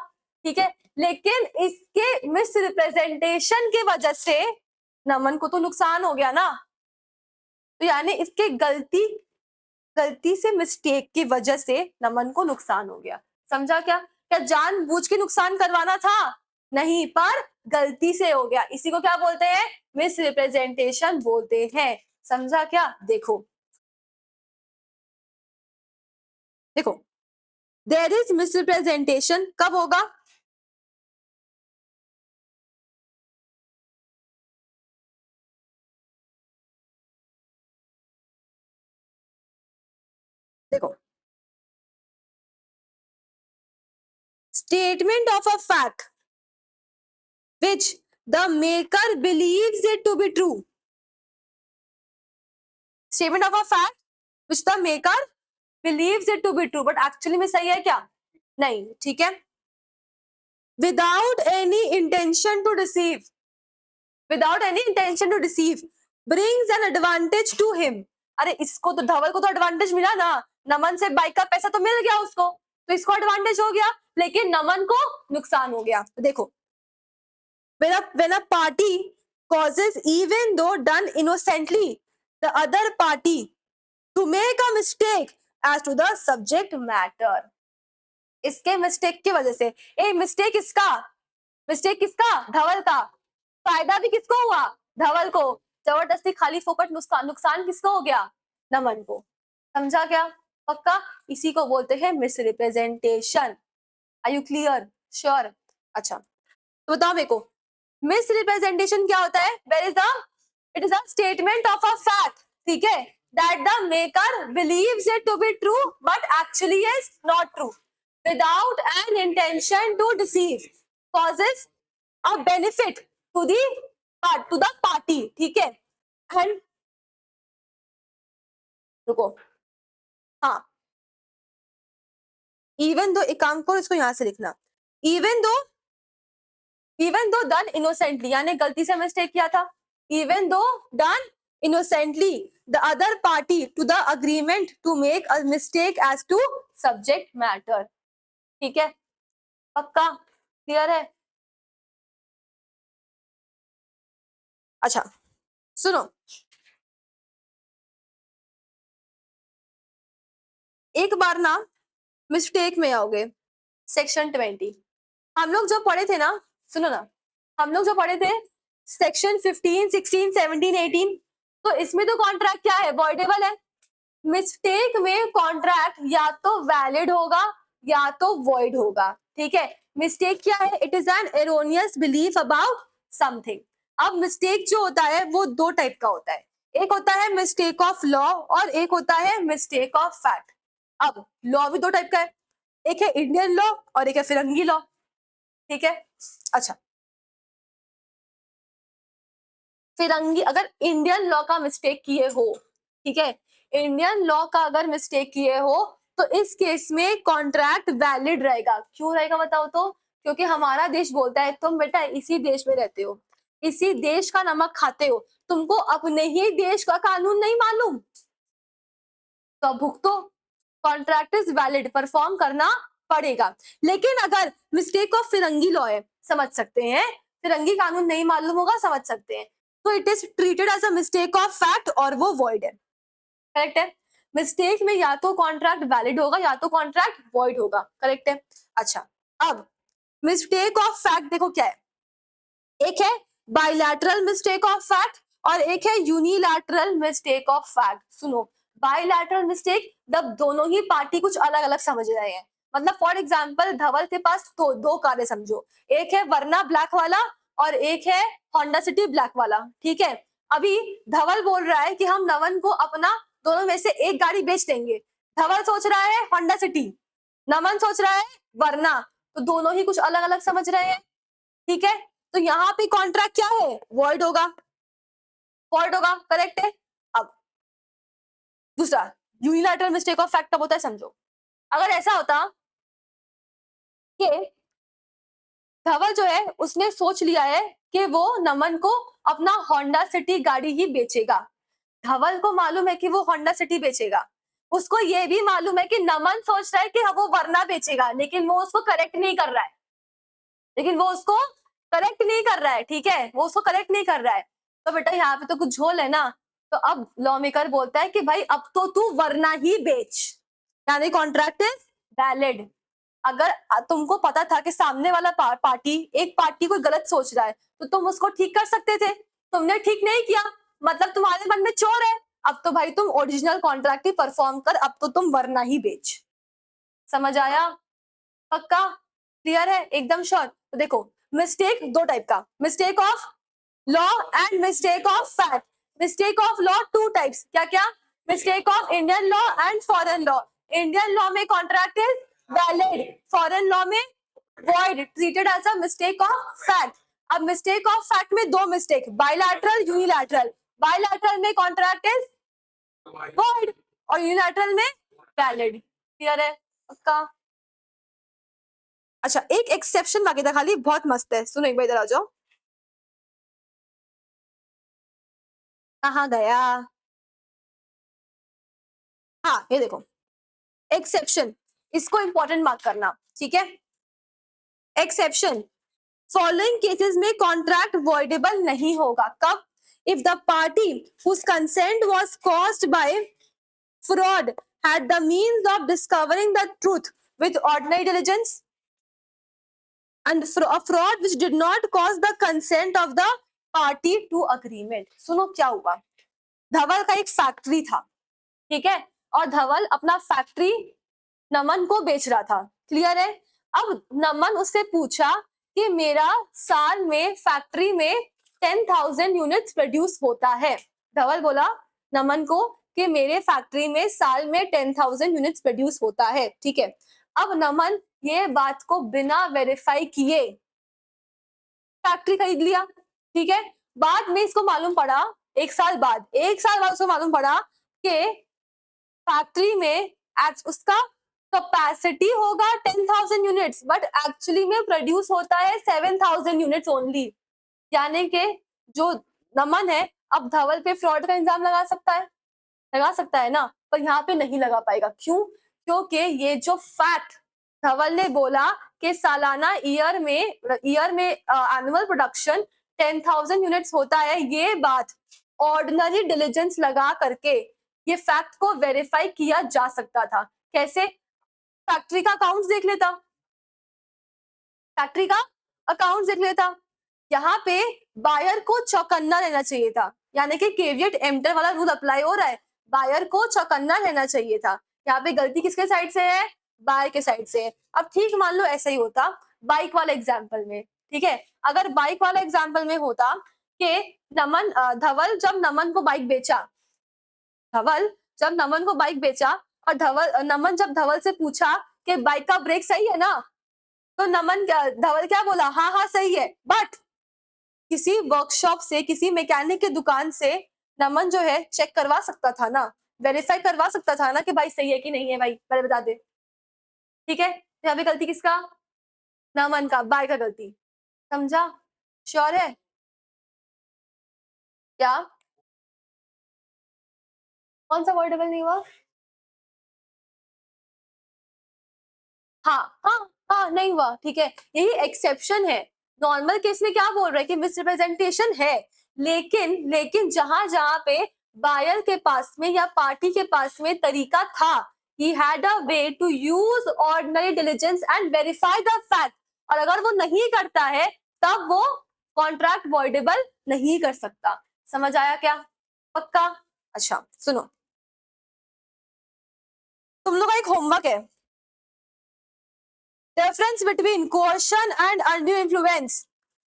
ठीक है, लेकिन इसके मिस रिप्रेजेंटेशन की वजह से नमन को तो नुकसान हो गया ना, तो यानी इसके गलती से मिस्टेक की वजह से नमन को नुकसान हो गया, समझा क्या, क्या जानबूझ के नुकसान करवाना था, नहीं, पर गलती से हो गया, इसी को क्या बोलते हैं, मिस रिप्रेजेंटेशन बोलते हैं, समझा क्या। देखो देखो, देयर इज मिस रिप्रेजेंटेशन कब होगा, देखो, statement of a fact which the maker believes it to be true, statement of a fact which the maker believes it to be true but actually में सही है क्या, नहीं, ठीक है, without any intention to deceive, without any intention to deceive brings an advantage to him, अरे इसको तो धवल को तो एडवांटेज मिला ना नमन से बाइक का पैसा तो मिल गया उसको, तो इसको एडवांटेज हो गया, लेकिन नमन को नुकसान हो गया। तो देखो, when a party causes, even though done innocently, the other party to make a mistake as to the subject matter, इसके मिस्टेक की वजह से, मिस्टेक किसका, धवल का, फायदा भी किसको हुआ, धवल को, जबरदस्ती खाली फोकट नुकसान नुकसान किसको हो गया, नमन को। समझा क्या, पक्का, इसी को बोलते हैं misrepresentation. Are you clear, sure. अच्छा, तो बताओ मेरे को, मिसरिप्रेजेंटेशन क्या होता है, it is a statement of a fact, ठीक है, that the maker believes it to be true but actually is not true, without an intention to deceive, causes a benefit to the party, ठीक है। And रुको, हाँ, even though, एक काम करो, इसको यहां से लिखना, इवन दो डन इनोसेंटली, यानी गलती से मिस्टेक किया था, even though done innocently, the other party to the agreement to make a mistake as to subject matter, ठीक है, पक्का, क्लियर है। अच्छा सुनो, एक बार ना मिस्टेक में आओगे, सेक्शन 20 हम लोग जो पढ़े थे ना, सुनो ना, हम लोग जो पढ़े थे सेक्शन 15, 16, 17, 18, तो इसमें तो कॉन्ट्रैक्ट क्या है, वॉइडेबल है। मिस्टेक में कॉन्ट्रैक्ट या तो वैलिड होगा या तो वॉइड होगा, ठीक है। मिस्टेक क्या है, it is an erroneous belief about something. अब मिस्टेक जो होता है वो दो टाइप का होता है, एक होता है मिस्टेक ऑफ लॉ और एक होता है मिस्टेक ऑफ फैक्ट। अब लॉ भी दो टाइप का है, एक है इंडियन लॉ और एक है फिरंगी लॉ, ठीक है। अच्छा, फिरंगी, अगर इंडियन लॉ का मिस्टेक किए हो, ठीक है, इंडियन लॉ का अगर मिस्टेक किए हो तो इस केस में कॉन्ट्रैक्ट वैलिड रहेगा। क्यों रहेगा बताओ तो, क्योंकि हमारा देश बोलता है तुम बेटा इसी देश में रहते हो, इसी देश का नमक खाते हो, तुमको अपने ही देश का कानून नहीं मालूम, तो अब भुगतो, कॉन्ट्रैक्ट इज वैलिड, परफॉर्म करना पड़ेगा। लेकिन अगर मिस्टेक ऑफ फिरंगी लॉ है, समझ सकते हैं, फिरंगी कानून नहीं मालूम होगा, समझ सकते हैं, तो it is treated as a mistake of fact और वो वॉइड है, करेक्ट है। मिस्टेक में या तो कॉन्ट्रैक्ट वैलिड होगा या तो कॉन्ट्रैक्ट वॉइड होगा, करेक्ट है। अच्छा, अब मिस्टेक ऑफ फैक्ट देखो क्या है, एक है बाइलैटरल मिस्टेक ऑफ फैक्ट और एक है यूनिलैटरल मिस्टेक ऑफ फैक्ट। सुनो, बाइलैटरल मिस्टेक जब दोनों ही पार्टी कुछ अलग अलग समझ रहे हैं, मतलब फॉर एग्जांपल धवल के पास तो दो कारें समझो, एक है वरना ब्लैक वाला और एक है होंडा सिटी ब्लैक वाला, ठीक है। अभी धवल बोल रहा है कि हम नवन को अपना दोनों में से एक गाड़ी बेच देंगे, धवल सोच रहा है होंडा सिटी, नमन सोच रहा है वरना, तो दोनों ही कुछ अलग अलग समझ रहे हैं, ठीक है। तो यहाँ पे कॉन्ट्रैक्ट क्या है, वॉइड होगा, वॉइड होगा, करेक्ट है। अब दूसरा, यूनिलैटरल मिस्टेक ऑफ फैक्ट कब होता है समझो, अगर ऐसा होता कि धवल जो है उसने सोच लिया है कि वो नमन को अपना होंडा सिटी गाड़ी ही बेचेगा, धवल को मालूम है कि वो होंडा सिटी बेचेगा, उसको ये भी मालूम है कि नमन सोच रहा है कि वो वरना बेचेगा, लेकिन वो उसको करेक्ट नहीं कर रहा है, ठीक है, वो उसको करेक्ट नहीं कर रहा है। तो बेटा यहाँ पे तो कुछ झोल है ना, तो अब लॉ मेकर बोलता है कि भाई अब तो तू वरना ही बेच, यानी कॉन्ट्रैक्ट इज वैलिड। अगर तुमको पता था कि सामने वाला पार्टी, एक पार्टी कोई गलत सोच रहा है, तो तुम उसको ठीक कर सकते थे, तुमने ठीक नहीं किया, मतलब तुम्हारे मन में चोर है, अब तो भाई तुम ओरिजिनल कॉन्ट्रैक्ट ही परफॉर्म कर, अब तो तुम वरना ही बेच। समझ आया, पक्का, क्लियर है, एकदम श्योर। तो देखो, मिस्टेक दो टाइप का, mistake of law and mistake of fact. Mistake of law two types, क्या क्या, mistake of Indian law and foreign law. Indian law में contract is valid, foreign law में void, treated as a mistake of fact. अब mistake of fact में दो mistake, bilateral unilateral, bilateral में contract is void और unilateral में valid, clear है, पक्का। अच्छा, एक एक्सेप्शन बाकी था खाली, बहुत मस्त है, सुनो एक बार इधर आ जाओ, कहाँ गया, हाँ ये देखो, एक्सेप्शन, इसको इंपॉर्टेंट मार्क करना, ठीक है। एक्सेप्शन, फॉलोइंग केसेस में कॉन्ट्रैक्ट वॉइडेबल नहीं होगा। कब? If the party whose consent was caused by fraud had the means of discovering the truth with ordinary diligence and a fraud which did not cause the consent of the party to agreement। सुनो क्या हुआ, धवल का एक factory था, ठीक है, और धवल अपना फैक्ट्री नमन को बेच रहा था, क्लियर है। अब नमन उससे पूछा कि मेरा साल में फैक्ट्री में 10,000 यूनिट्स प्रोड्यूस होता है। धवल बोला नमन को कि मेरे फैक्ट्री में साल में 10,000 यूनिट्स प्रोड्यूस होता है, ठीक है। अब नमन ये बात को बिना वेरीफाई किए फैक्ट्री खरीद लिया, ठीक है। बाद में इसको मालूम पड़ा, एक साल बाद उसको मालूम पड़ा कि फैक्ट्री में उसका कैपेसिटी होगा 10,000 यूनिट्स, बट एक्चुअली में प्रोड्यूस होता है 7,000 यूनिट्स ओनली। यानी कि जो नमन है अब धवल पे फ्रॉड का इल्जाम लगा सकता है ना, पर यहाँ पे नहीं लगा पाएगा। क्यों? क्योंकि ये जो फैक्ट धवल ने बोला कि सालाना ईयर में एनुअल प्रोडक्शन 10,000 यूनिट्स होता है, ये बात ऑर्डिनरी डिलीजेंस लगा करके ये फैक्ट को वेरीफाई किया जा सकता था। कैसे? फैक्ट्री का अकाउंट्स देख लेता, यहाँ पे बायर को चौकन्ना रहना चाहिए था, यानी कि केवियट एम्प्टर वाला रूल अप्लाई हो रहा है, बायर को चौकन्ना रहना चाहिए था। यहाँ पे गलती किसके साइड से है? बायर के साइड से है। अब ठीक मान लो ऐसा ही होता बाइक वाले एग्जाम्पल में, ठीक है। अगर बाइक वाले एग्जाम्पल में होता कि धवल जब नमन को बाइक बेचा और नमन जब धवल से पूछा कि बाइक का ब्रेक सही है ना, तो धवल क्या बोला? हाँ सही है। बट किसी वर्कशॉप से, किसी मैकेनिक की दुकान से नमन जो है चेक करवा सकता था ना, वेरीफाई करवा सकता था ना कि भाई सही है कि नहीं है, भाई पहले बता दे, ठीक है। यहाँ पे गलती किसका? नमन का, बाय का गलती। समझा? श्योर है क्या? कौन सा वर्डेबल नहीं हुआ? हाँ नहीं हुआ, ठीक है। यही एक्सेप्शन है। नॉर्मल केस में क्या बोल रहे हैं कि मिसरिप्रेजेंटेशन है, लेकिन जहां पे बायर के पास में या पार्टी के पास में तरीका था, he had a way to use ordinary diligence and verify the fact, और अगर वो नहीं करता है तब वो कॉन्ट्रैक्ट वॉइडेबल नहीं कर सकता। समझ आया क्या? पक्का? अच्छा सुनो, तुम लोग का एक होमवर्क है, difference between coercion and undue influence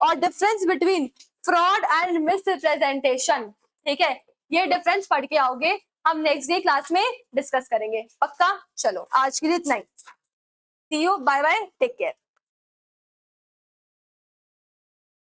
और difference between fraud and misrepresentation, ठीक है। ये डिफरेंस पढ़ के आओगे, हम नेक्स्ट डे क्लास में डिस्कस करेंगे। पक्का? चलो आज के लिए इतना ही। See you, bye bye, take care.